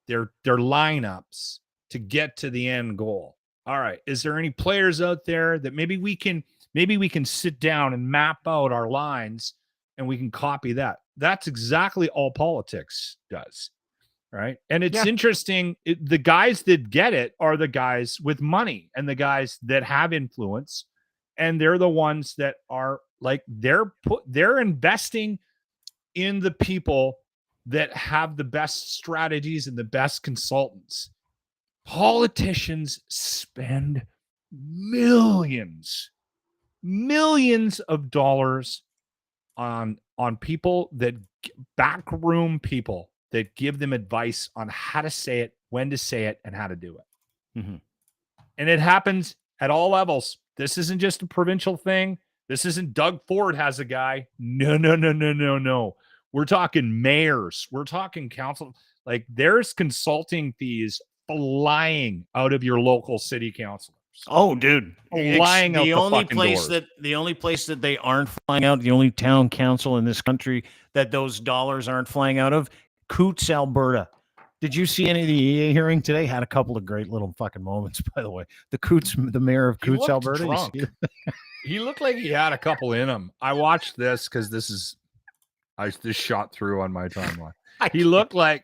their lineups to get to the end goal? All right. Is there any players out there that maybe we can sit down and map out our lines and we can copy that? That's exactly all politics does. Right. And it's interesting. The guys that get it are the guys with money and the guys that have influence. And they're the ones that are like, they're investing in the people that have the best strategies and the best consultants. Politicians spend millions of dollars on people that backroom people that give them advice on how to say it, when to say it, and how to do it. Mm-hmm. And it happens at all levels. This isn't just a provincial thing. This isn't Doug Ford has a guy. No. We're talking mayors. We're talking council. Like, there's consulting fees flying out of your local city council. Oh, dude, Flying out the fucking doors. The only place that they aren't flying out, the only town council in this country that those dollars aren't flying out of, Coots, Alberta. Did you see any of the EA hearing today? Had a couple of great little fucking moments, by the way. The mayor of Coots, Alberta. Drunk. He looked like he had a couple in him. I watched this because this shot through on my timeline. He looked like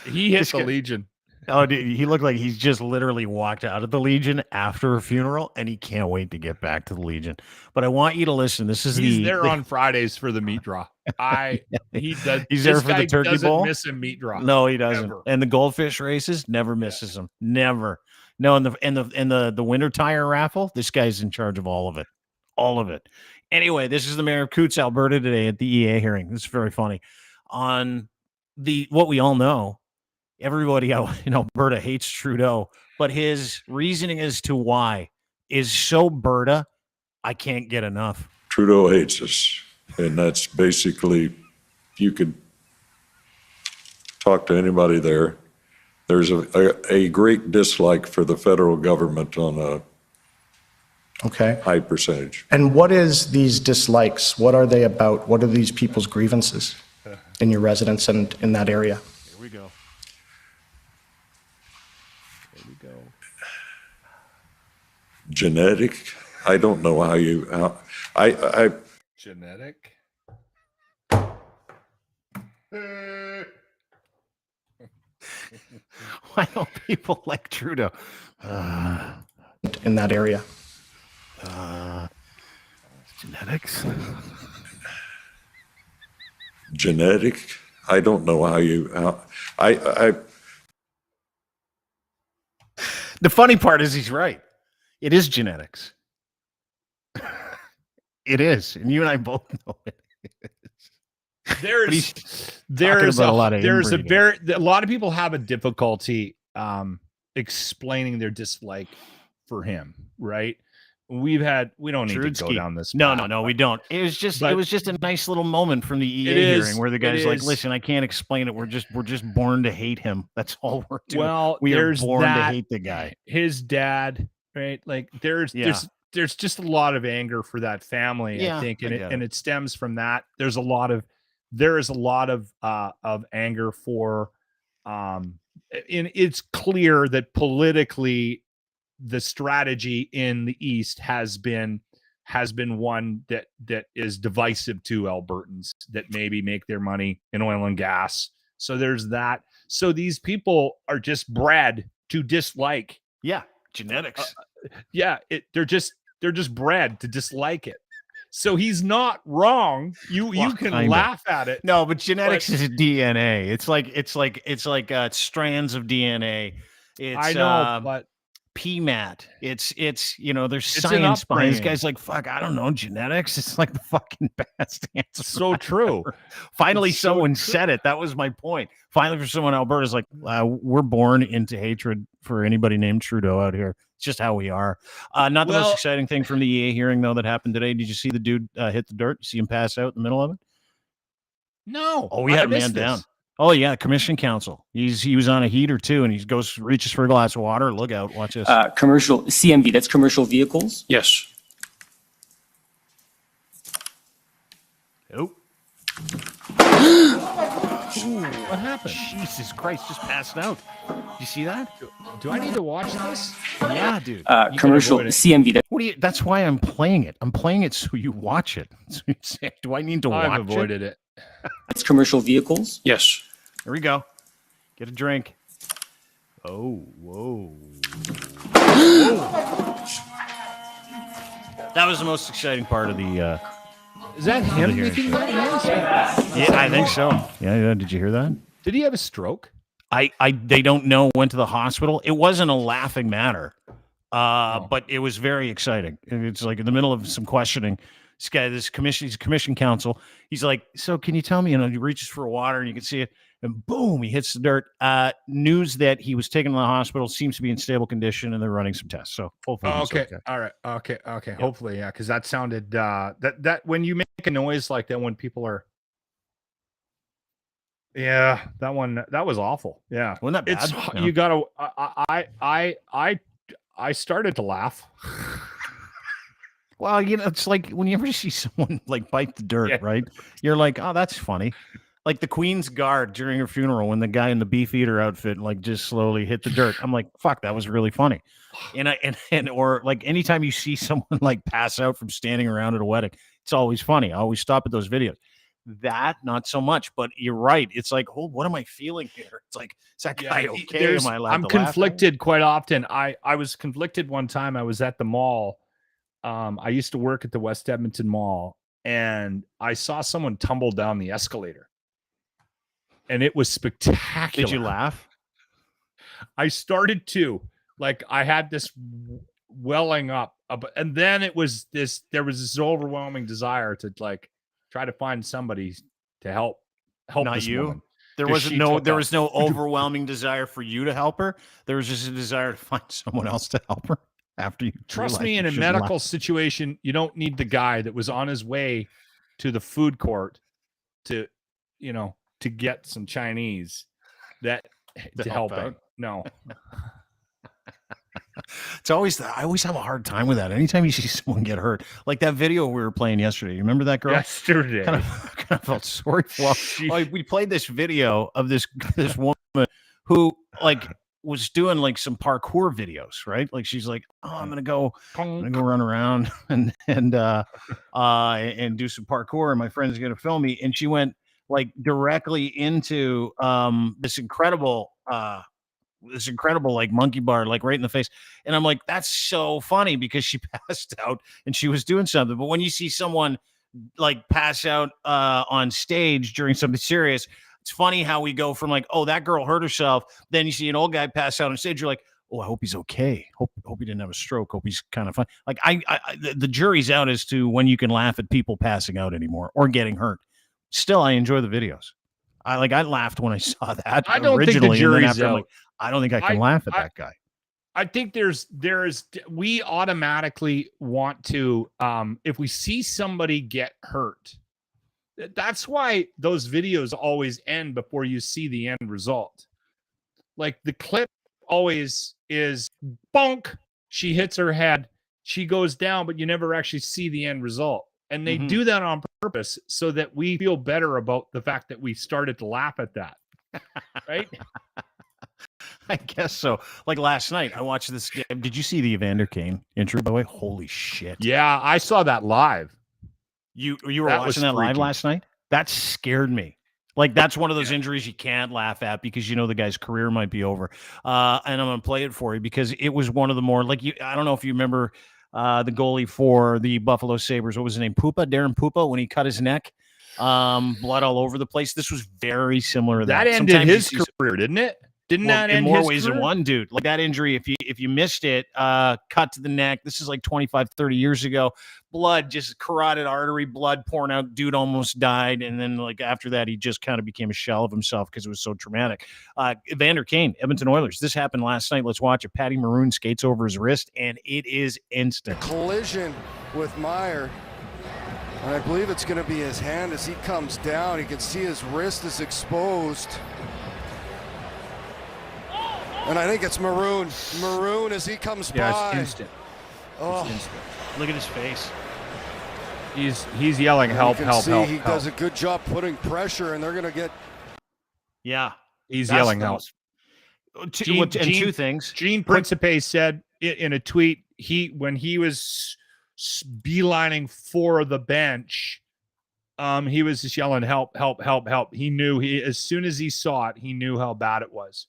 he hit the Legion. Oh, dude, he looked like he's just literally walked out of the Legion after a funeral, and he can't wait to get back to the Legion. But I want you to listen. He's there on Fridays for the meat draw. He's there for the turkey bowl. Miss a meat draw. No, he doesn't. Ever. And the goldfish races never misses them. Never. No, and the winter tire raffle. This guy's in charge of all of it. All of it. Anyway, this is the mayor of Coots, Alberta today at the EA hearing. This is very funny. On what we all know. Everybody in Alberta hates Trudeau, but his reasoning as to why is so Berta, I can't get enough. Trudeau hates us, and that's basically, you could talk to anybody there. There's a great dislike for the federal government on a high percentage. And what is these dislikes? What are they about? What are these people's grievances in your residence and in that area? Here we go. Genetic. I don't know I genetic. Why don't people like Trudeau? In that area. Genetics. Genetic. I don't know The funny part is he's right. It is genetics. It is, and you and I both know it is. There's a lot of people have a difficulty explaining their dislike for him, right? We don't need to go down this path. No, we don't. It was just a nice little moment from the EA hearing where the guy's like, listen, I can't explain it. We're just born to hate him. That's all we're doing. Well, we are born to hate the guy. His dad, right? Like there's just a lot of anger for that family, I think, and it stems from that. There is a lot of anger for and it's clear that politically the strategy in the East has been one that is divisive to Albertans that maybe make their money in oil and gas. So there's that. So these people are just bred to dislike. Yeah, genetics. They're just bred to dislike it. So he's not wrong. You can laugh at it. No, but genetics is DNA. It's like strands of DNA. I know, but PMAT. It's there's science behind this guy's like, fuck, I don't know, genetics. It's like the fucking best answer. So true. Finally, someone said it. That was my point. Finally, for someone, Alberta's like, we're born into hatred for anybody named Trudeau out here. It's just how we are. Not the most exciting thing from the EA hearing, though, that happened today. Did you see the dude hit the dirt? See him pass out in the middle of it? No. Oh, we had a man down. Oh, yeah, Commission Council. He was on a heater, too, and he reaches for a glass of water. Look out. Watch this. Commercial CMV, that's commercial vehicles? yes. Oh. What happened? Jesus Christ, just passed out. Did you see that? Do I need to watch this? Yeah, dude. Commercial CMV. That's why I'm playing it. I'm playing it so you watch it. So you say, do I need to watch it? I've avoided it. That's commercial vehicles? Yes. Here we go. Get a drink. Oh, whoa. That was the most exciting part of the Is that him making that noise? Yeah, I think so. Yeah. Did you hear that? Did he have a stroke? They don't know. Went to the hospital. It wasn't a laughing matter, but it was very exciting. It's like in the middle of some questioning. He's commission counsel. He's like, so can you tell me? He reaches for water and you can see it, and boom, he hits the dirt. News that he was taken to the hospital, seems to be in stable condition, and they're running some tests. So hopefully, okay. All right, okay. Yeah. Hopefully, yeah, because that sounded that when you make a noise like that when people are. Yeah, that was awful. Yeah, wasn't that bad? You gotta. I started to laugh. Well, it's like when you ever see someone like bite the dirt, right? You're like, oh, that's funny. Like the Queen's Guard during her funeral when the guy in the Beefeater outfit like just slowly hit the dirt. I'm like, fuck, that was really funny. Or like anytime you see someone like pass out from standing around at a wedding, it's always funny. I always stop at those videos. That not so much, but you're right. It's like, oh, what am I feeling here? It's like, is that guy okay? Am I allowed I'm to laugh conflicted quite often. I was conflicted one time. I was at the mall. I used to work at the West Edmonton Mall, and I saw someone tumble down the escalator, and it was spectacular. Did you laugh? I started to. Like, I had this welling up, and then there was this overwhelming desire to like try to find somebody to help Not this you. woman. There was no overwhelming desire for you to help her. There was just a desire to find someone else to help her after you. Trust me, in a medical situation, you don't need the guy that was on his way to the food court to get some Chinese to help out. No. It's always I always have a hard time with that. Anytime you see someone get hurt, like that video we were playing yesterday. You remember that girl? Yesterday, kind of felt sorry for. Like we played this video of this woman who like was doing like some parkour videos, right? Like she's like, oh, I'm gonna go run around and do some parkour, and my friend's gonna film me. And she went like directly into this incredible like monkey bar, like right in the face. And I'm like, that's so funny because she passed out and she was doing something. But when you see someone like pass out on stage during something serious, it's funny how we go from like, oh, that girl hurt herself. Then you see an old guy pass out on stage. You're like, oh, I hope he's okay. Hope he didn't have a stroke. Hope he's kind of fine. Like the jury's out as to when you can laugh at people passing out anymore or getting hurt. Still, I enjoy the videos. I laughed when I saw that. I don't think the jury's out. Like, I don't think I can laugh at that guy. I think we automatically want to, if we see somebody get hurt, that's why those videos always end before you see the end result. Like the clip always is bonk. She hits her head. She goes down, but you never actually see the end result. And they do that on purpose so that we feel better about the fact that we started to laugh at that. Right? I guess so. Like last night, I watched this game. Did you see the Evander Kane intro, by the way? Holy shit. Yeah, I saw that live. You were watching that live last night? That scared me. Like, that's one of those injuries you can't laugh at because you know the guy's career might be over. And I'm going to play it for you because it was one of the more, like, I don't know if you remember the goalie for the Buffalo Sabres. What was his name? Darren Pupa, when he cut his neck. Blood all over the place. This was very similar to that. That ended his career, didn't it? Didn't that end in more his ways career? than one, dude? Like that injury, if you missed it, cut to the neck. This is like 25, 30 years ago. Blood, just carotid artery, blood pouring out. Dude almost died. And then like after that, he just kind of became a shell of himself because it was so traumatic. Evander Kane, Edmonton Oilers. This happened last night. Let's watch it. Patty Maroon skates over his wrist, and it is instant. Collision with Meyer. And I believe it's going to be his hand as he comes down. You can see his wrist is exposed. And I think it's Maroon. Maroon as he comes by. Yeah, it's instant. Oh. It's instant. Look at his face. He's yelling, help, help, help. He does a good job putting pressure, and they're going to get. Yeah. He's yelling, help. Two things. Gene Principe said in a tweet, when he was beelining for the bench, he was just yelling, help, help, help, help. He knew as soon as he saw it, he knew how bad it was.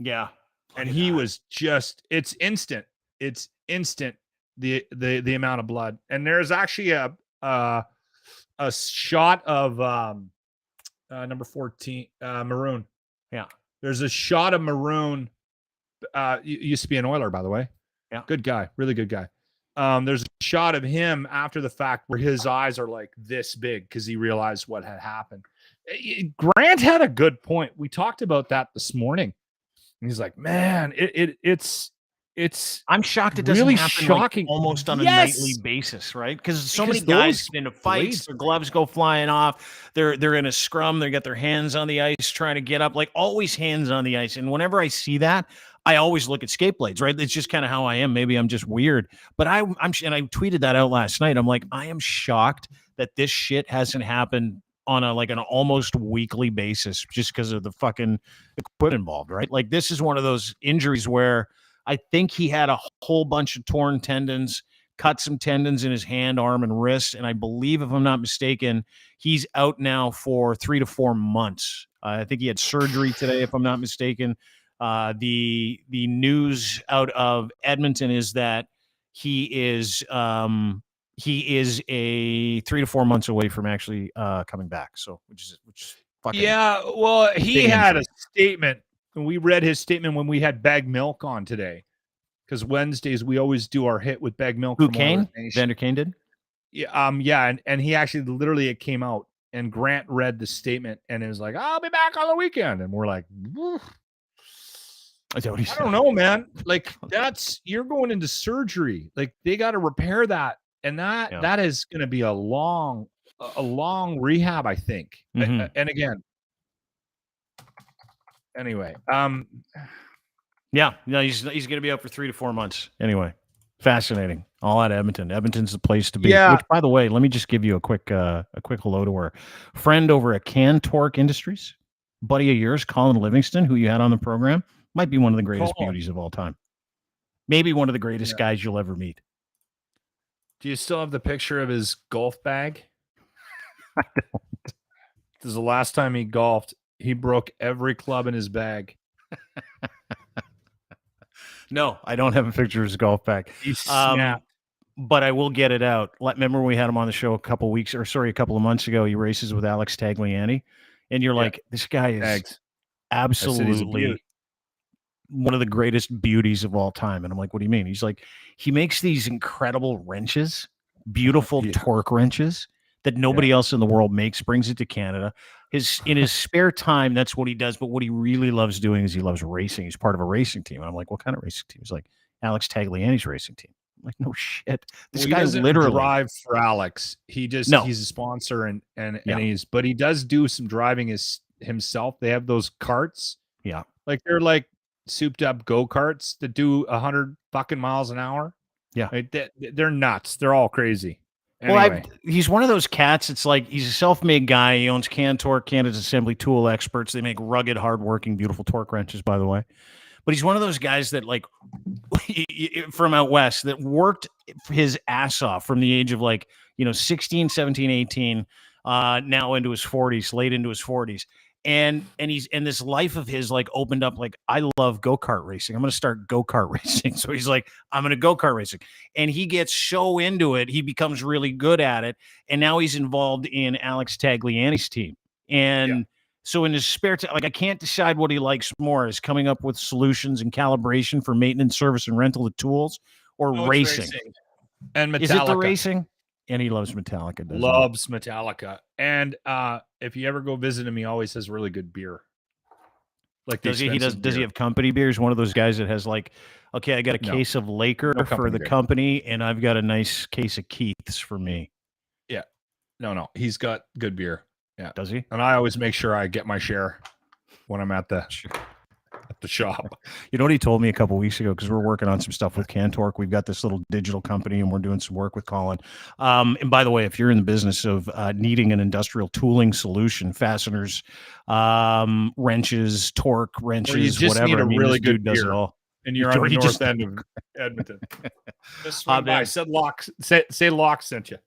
Yeah. And he was just, it's instant. It's instant. The amount of blood. And there's actually a shot of number 14, Maroon. Yeah. There's a shot of Maroon. Used to be an Oiler, by the way. Yeah. Good guy. Really good guy. There's a shot of him after the fact where his eyes are like this big because he realized what had happened. Grant had a good point. We talked about that this morning. And he's like, man, it's I'm shocked it doesn't really happen shocking. Like almost on a nightly basis, right? Because so many guys get into fights, their gloves go flying off, they're in a scrum, they got their hands on the ice trying to get up, like always hands on the ice. And whenever I see that, I always look at skate blades, right? It's just kind of how I am. Maybe I'm just weird, but and I tweeted that out last night. I'm like, I am shocked that this shit hasn't happened on an almost weekly basis just because of the fucking equipment involved, right? Like this is one of those injuries where I think he had a whole bunch of torn tendons, cut some tendons in his hand, arm, and wrist. And I believe, if I'm not mistaken, he's out now for 3 to 4 months. I think he had surgery today, if I'm not mistaken. The news out of Edmonton is that he is a 3 to 4 months away from actually coming back. So which is fucking Well, he had injury. a statement, and we read his statement when we had Bag Milk on today, because Wednesdays we always do our hit with Bag Milk. Who, Kane? Vander Kane did? Yeah, and he actually literally it came out, and Grant read the statement, and it was like, "I'll be back on the weekend," and we're like, I don't know, man. Like you're going into surgery. Like they got to repair that, and that is going to be a long rehab, I think. Mm-hmm. And again, anyway, yeah, he's going to be out for 3 to 4 months. Anyway, fascinating. All out of Edmonton. Edmonton's the place to be. Yeah. Which, by the way, let me just give you a quick hello to our friend over at Cantork Industries, buddy of yours, Colin Livingston, who you had on the program. Might be one of the greatest beauties of all time. Maybe one of the greatest guys you'll ever meet. Do you still have the picture of his golf bag? I don't. This is the last time he golfed. He broke every club in his bag. No, I don't have a picture of his golf bag. He snapped. But I will get it out. Remember when we had him on the show a couple of months ago? He races with Alex Tagliani, and you're like, this guy is absolutely one of the greatest beauties of all time. And I'm like, what do you mean? He's like, he makes these incredible wrenches, beautiful torque wrenches that nobody else in the world makes, brings it to Canada. In his spare time, that's what he does. But what he really loves doing is he loves racing. He's part of a racing team. And I'm like, what kind of racing team? He's like, Alex Tagliani's racing team. I'm like, no shit. This guy literally drive for Alex. He's a sponsor and but he does do some driving himself. They have those carts. Yeah. Like they're like souped up go-karts that do 100 fucking miles an hour. Yeah. Like they're nuts. They're all crazy. Anyway. Well, he's one of those cats. It's like he's a self-made guy. He owns Cantork, Canada's assembly tool experts. They make rugged, hardworking, beautiful torque wrenches, by the way. But he's one of those guys that, like, from out west, that worked his ass off from the age of 16, 17, 18, now into his 40s, late into his 40s. And this life of his opened up, I love go-kart racing. I'm going to start go-kart racing. So he's like, I'm going to go-kart racing. And he gets so into it, he becomes really good at it. And now he's involved in Alex Tagliani's team. And so in his spare time, I can't decide what he likes more, is coming up with solutions and calibration for maintenance, service, and rental of tools, or racing. And Metallica. Is it the racing? And he loves Metallica. Loves Metallica. And if you ever go visit him, he always has really good beer. Does he have company beers? One of those guys that has okay, I got a case of Laker for the company, and I've got a nice case of Keith's for me. Yeah. No. He's got good beer. Yeah. Does he? And I always make sure I get my share when I'm at the shop. You know what he told me a couple of weeks ago, because we're working on some stuff with Cantork. We've got this little digital company, and we're doing some work with Colin. And by the way, if you're in the business of needing an industrial tooling solution, fasteners, wrenches, torque wrenches, or you just whatever, need a really good does beer, it all. And you're on the north end of Edmonton. Just swing by. Said Locke. Say Locke sent you.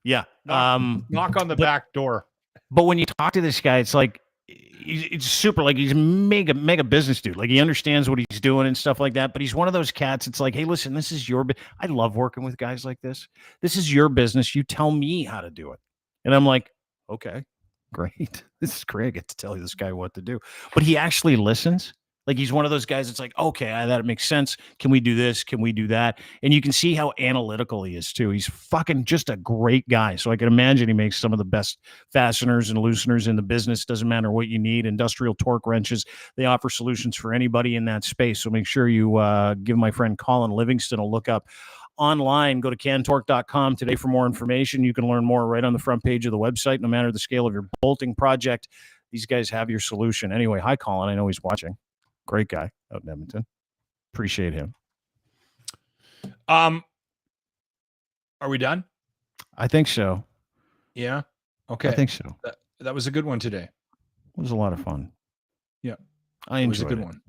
Yeah. Knock on the back door. But when you talk to this guy, it's like it's super, he's a mega business dude. He understands what he's doing and stuff like that. But he's one of those cats. It's like, hey, listen, this is your. I love working with guys like this. This is your business. You tell me how to do it. And I'm like, okay, great. This is great. I get to tell this guy what to do. But he actually listens. He's one of those guys that's like, okay, that makes sense. Can we do this? Can we do that? And you can see how analytical he is too. He's fucking just a great guy. So I can imagine he makes some of the best fasteners and looseners in the business. Doesn't matter what you need. Industrial torque wrenches. They offer solutions for anybody in that space. So make sure you give my friend Colin Livingston a look up online. Go to cantork.com today for more information. You can learn more right on the front page of the website. No matter the scale of your bolting project, these guys have your solution. Anyway, hi, Colin. I know he's watching. Great guy out in Edmonton. Appreciate him. Are we done? I think so. Yeah. Okay. I think so. That was a good one today. It was a lot of fun. Yeah. I It was enjoyed a good it. one.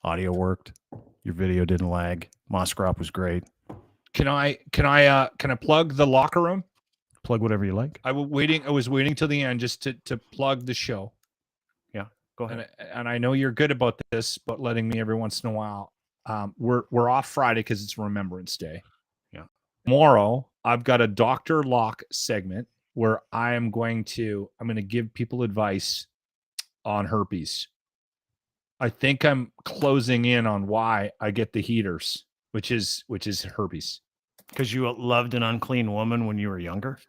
Audio worked. Your video didn't lag. Moscrop was great. Can I plug the locker room? Plug whatever you like. I was waiting till the end just to plug the show. Yeah. Go ahead. And I know you're good about this, but letting me every once in a while. We're off Friday because it's Remembrance Day. Yeah. Tomorrow, I've got a Dr. Locke segment where I'm going to give people advice on herpes. I think I'm closing in on why I get the heaters, which is herpes. Because you loved an unclean woman when you were younger?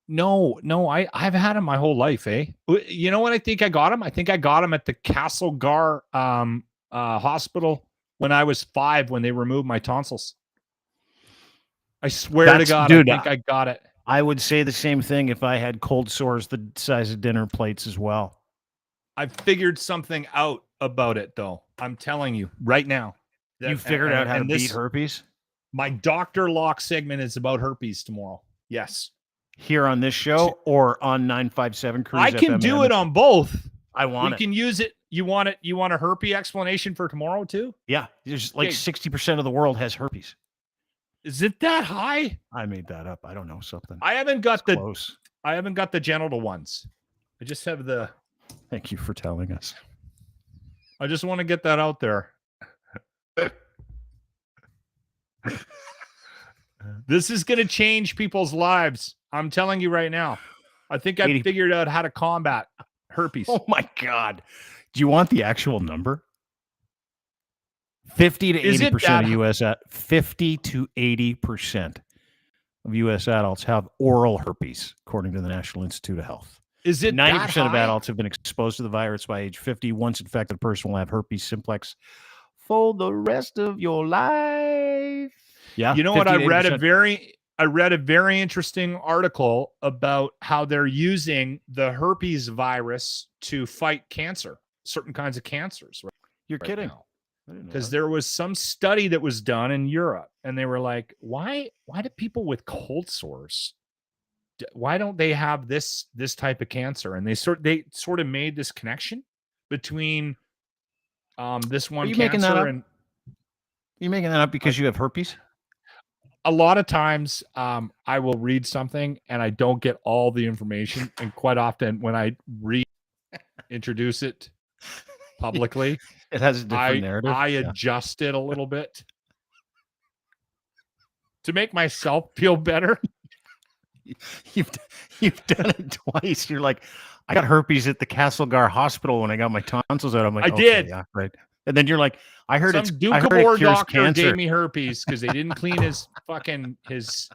No, I've had them my whole life, eh? You know what I think I got them? I think I got them at the Castlegar hospital when I was 5 when they removed my tonsils. I swear to God, dude, I think I got it. I would say the same thing if I had cold sores the size of dinner plates as well. I figured something out about it, though. I'm telling you right now. You figured out how to beat herpes? My Dr. Locke segment is about herpes tomorrow. Yes. Here on this show or on 957 Cruise I can FM do it on both. I want it. We can use it. You want it? You want a herpes explanation for tomorrow too? Yeah. There's like 60% of the world has herpes. Is it that high? I made that up. I don't know something. I haven't got close. I haven't got the genital ones. I just have the. Thank you for telling us. I just want to get that out there. This is going to change people's lives. I'm telling you right now. I think I figured out how to combat herpes. Oh my God. Do you want the actual number? 50 to 80% of US 50 to 80% of US adults have oral herpes, according to the National Institute of Health. Is it 90% of adults have been exposed to the virus by age 50. Once infected, the person will have herpes simplex for the rest of your life. Yeah. You know what? I read a very interesting article about how they're using the herpes virus to fight cancer, certain kinds of cancers. You're kidding. Because there was some study that was done in Europe, and they were like, why do people with cold sores, why don't they have this type of cancer? And they sort of made this connection between this one cancer and. Are you making that up because you have herpes? A lot of times I will read something and I don't get all the information. And quite often when I reintroduce it publicly, it has a different narrative. I adjust it a little bit to make myself feel better. You've done it twice. You're like, I got herpes at the Castlegar hospital when I got my tonsils out. I'm like, I did. Yeah, right. And then you're like, I heard some it's Dukabor doctor cancer. gave me herpes because they didn't clean his fucking his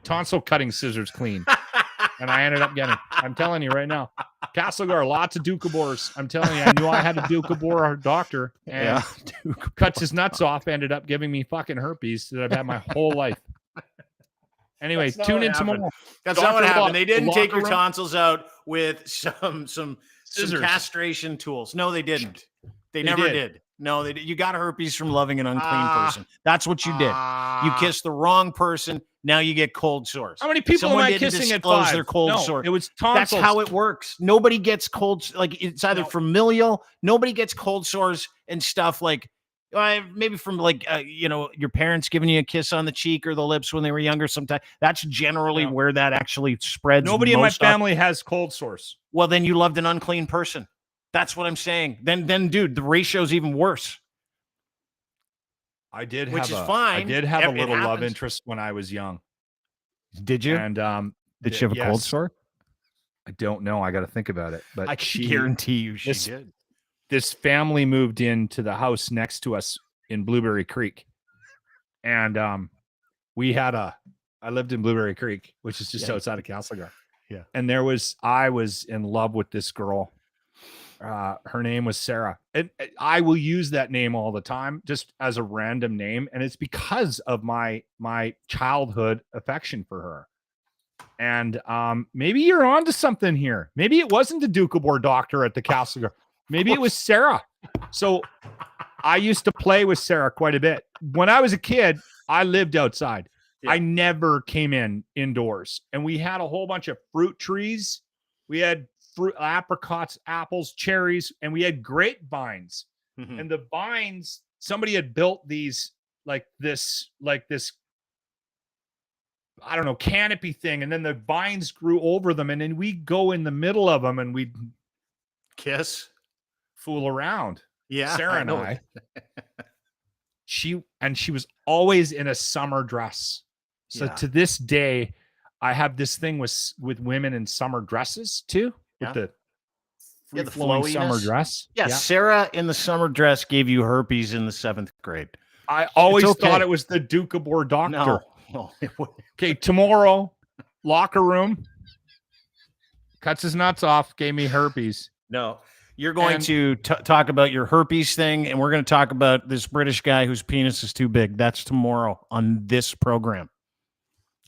tonsil cutting scissors clean, and I ended up getting. I'm telling you right now, Castlegar, lots of Dukabors. I'm telling you, I knew I had a Dukabor doctor, and cuts his nuts off. Ended up giving me fucking herpes that I've had my whole life. Anyway, tune in tomorrow. That's not what happened. They didn't take your tonsils out with some castration tools. No, they didn't. They never did. No, you got herpes from loving an unclean person. That's what you did. You kissed the wrong person. Now you get cold sores. How many people am I kissing at 5? Their cold sore. It was tonsils. That's how it works. Nobody gets cold. Like it's either familial. Nobody gets cold sores and stuff like maybe from like your parents giving you a kiss on the cheek or the lips when they were younger. Sometimes that's generally where that actually spreads. Nobody in my family has cold sores. Well, then you loved an unclean person. That's what I'm saying. Then, dude, the ratio's even worse. I did have a little love interest when I was young. Did you? And did she have a cold sore? I don't know. I got to think about it. But I guarantee you she did. This family moved into the house next to us in Blueberry Creek, and I lived in Blueberry Creek, which is just outside of Castlegar. Yeah, and I was in love with this girl. Her name was Sarah, and I will use that name all the time just as a random name, and it's because of my childhood affection for her. And maybe you're onto something here. Maybe it wasn't the Dukabor doctor at the Castlegar. Maybe it was Sarah. So I used to play with Sarah quite a bit. When I was a kid, I lived outside. Yeah. I never came indoors. And we had a whole bunch of fruit trees. We had fruit, apricots, apples, cherries, and we had grapevines. Mhm. And the vines, somebody had built these like this, I don't know, canopy thing. And then the vines grew over them. And then we'd go in the middle of them and we'd Kiss. fool around. Yeah. Sarah and know. I. She was always in a summer dress. So Yeah. to this day, I have this thing with women in summer dresses too. Yeah. With the Yeah, the flowing summer flowiness. dress. Yeah, Sarah in the summer dress gave you herpes in the 7th grade. I always okay. thought it was the Duke of Boer doctor. No, it wouldn't. Okay, tomorrow, locker room, cuts his nuts off, gave me herpes. No. You're going And- to talk about your herpes thing, and we're going to talk about this British guy whose penis is too big. That's tomorrow on this program.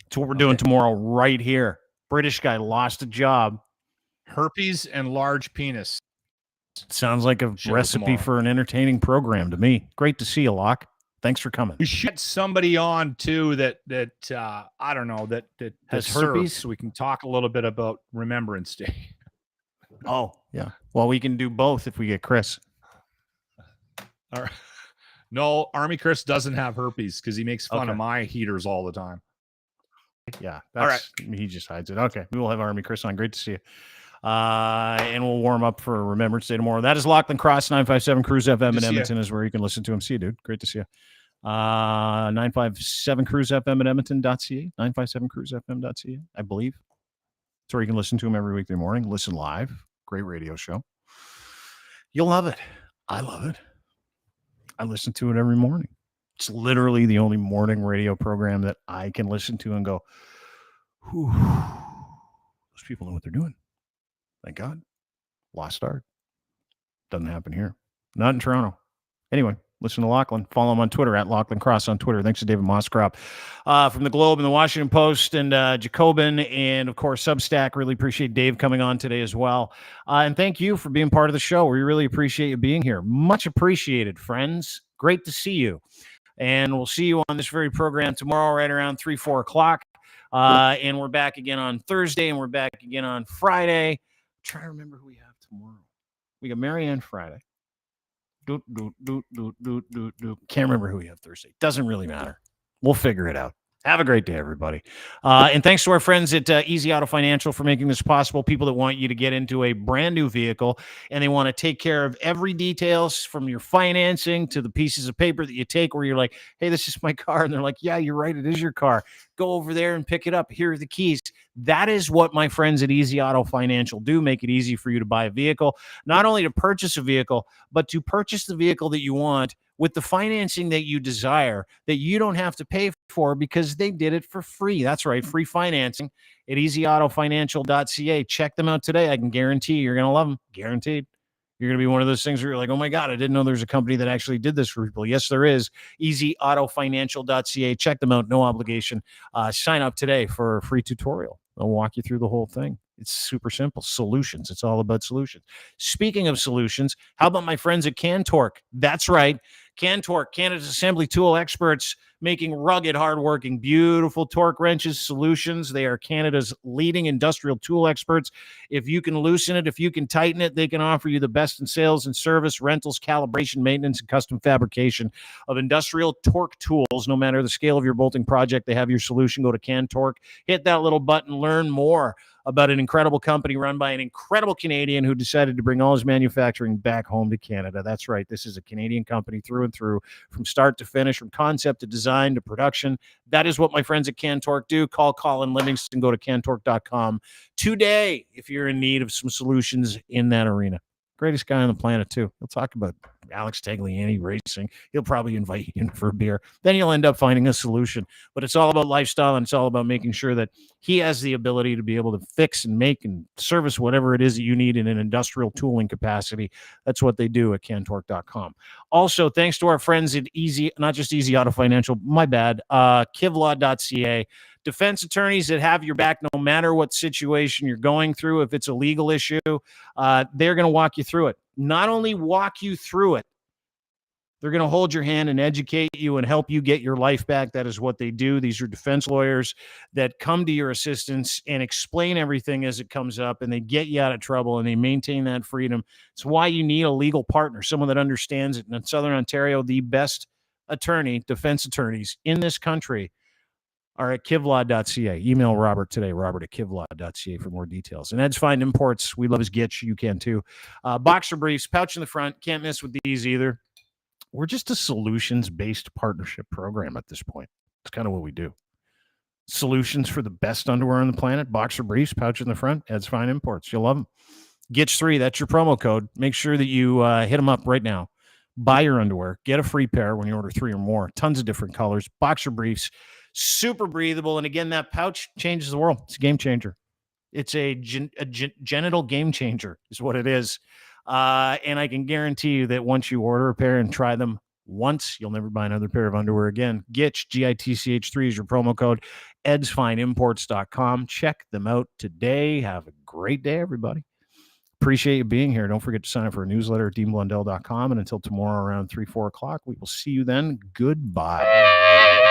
That's what we're doing tomorrow right here. British guy lost a job. Herpes and large penis. Sounds like a Show recipe tomorrow. for an entertaining program to me. Great to see you, Locke. Thanks for coming. We should get somebody on too that I don't know that Has serves, herpes? so we can talk a little bit about Remembrance Day. Oh, yeah. Well, we can do both if we get Chris. All right. No, Army Chris doesn't have herpes because he makes fun Okay. of my heaters all the time. Yeah. All right. He just hides it. Okay. We will have Army Chris on. Great to see you. And we'll warm up for Remembrance Day tomorrow. That is Lachlan Cross, 957 Cruise FM in see ya. Edmonton is where you can listen to him. See you, dude. Great to see you. 957 Cruise FM at Edmonton.ca, 957cruisefm.ca, I believe. That's where you can listen to him every weekday morning. Listen live. Great radio show. You'll love it. I love it. I listen to it every morning. It's literally the only morning radio program that I can listen to and go, whew, those people know what they're doing. Thank God. Lost art. Doesn't happen here. Not in Toronto. Anyway, listen to Lachlan. Follow him on Twitter at Lachlan Cross on Twitter. Thanks to David Moscrop from the Globe and the Washington Post and Jacobin and, of course, Substack. Really appreciate Dave coming on today as well. And thank you for being part of the show. We really appreciate you being here. Much appreciated, friends. Great to see you. And we'll see you on this very program tomorrow right around 3, 4 o'clock. And we're back again on Thursday, and we're back again on Friday. I'm trying to remember who we have tomorrow. We got Marianne Friday. Can't remember who we have Thursday. Doesn't really matter. We'll figure it out. Have a great day, everybody. And thanks to our friends at Easy Auto Financial for making this possible. People that want you to get into a brand new vehicle and they want to take care of every details from your financing to the pieces of paper that you take where you're like, hey, this is my car. And they're like, yeah, you're right. It is your car. Go over there and pick it up. Here are the keys. That is what my friends at Easy Auto Financial do. Make it easy for you to buy a vehicle, not only to purchase a vehicle, but to purchase the vehicle that you want with the financing that you desire, that you don't have to pay for because they did it for free. That's right, free financing at easyautofinancial.ca. Check them out today. I can guarantee you're going to love them. Guaranteed. You're going to be one of those things where you're like, oh my God, I didn't know there's a company that actually did this for people. Yes, there is. easyautofinancial.ca. Check them out. No obligation. Sign up today for a free tutorial. They'll walk you through the whole thing. It's super simple. Solutions. It's all about solutions. Speaking of solutions, how about my friends at Cantork? That's right. Cantork, Canada's assembly tool experts, making rugged, hardworking, beautiful torque wrenches solutions. They are Canada's leading industrial tool experts. If you can loosen it, if you can tighten it, they can offer you the best in sales and service, rentals, calibration, maintenance, and custom fabrication of industrial torque tools. No matter the scale of your bolting project, they have your solution. Go to Cantork, hit that little button, learn more about an incredible company run by an incredible Canadian who decided to bring all his manufacturing back home to Canada. That's right. This is a Canadian company through and through, from start to finish, from concept to design to production. That is what my friends at Cantork do. Call Colin Livingston. Go to cantork.com today if you're in need of some solutions in that arena. Greatest guy on the planet, too. He'll talk about Alex Tagliani racing. He'll probably invite you in for a beer. Then you'll end up finding a solution. But it's all about lifestyle, and it's all about making sure that he has the ability to be able to fix and make and service whatever it is that you need in an industrial tooling capacity. That's what they do at cantork.com. Also, thanks to our friends at not just Easy Auto Financial, my bad, kivlaw.ca. Defense attorneys that have your back no matter what situation you're going through. If it's a legal issue, they're going to walk you through it. Not only walk you through it, They're going to hold your hand and educate you and help you get your life back. That is what they do. These are defense lawyers that come to your assistance and explain everything as it comes up, and they get you out of trouble, and they maintain that freedom. It's why you need a legal partner, someone that understands it. And in Southern Ontario, the best defense attorneys in this country are at kivlaw.ca. Email Robert today, robert@kivlaw.ca for more details. And Ed's Fine Imports. We love his Gitch. You can too. Boxer briefs, pouch in the front. Can't miss with these either. We're just a solutions-based partnership program at this point. It's kind of what we do. Solutions for the best underwear on the planet. Boxer briefs, pouch in the front. Ed's Fine Imports. You'll love them. Gitch3, that's your promo code. Make sure that you hit them up right now. Buy your underwear. Get a free pair when you order 3 or more. Tons of different colors. Boxer briefs. Super breathable. And again, that pouch changes the world. It's a game changer. It's a genital game changer is what it is. And I can guarantee you that once you order a pair and try them once, you'll never buy another pair of underwear again. Gitch, GITCH3 is your promo code. edsfineimports.com. Check them out today. Have a great day, everybody. Appreciate you being here. Don't forget to sign up for a newsletter at deanblundell.com. And until tomorrow around 3, 4 o'clock, we will see you then. Goodbye.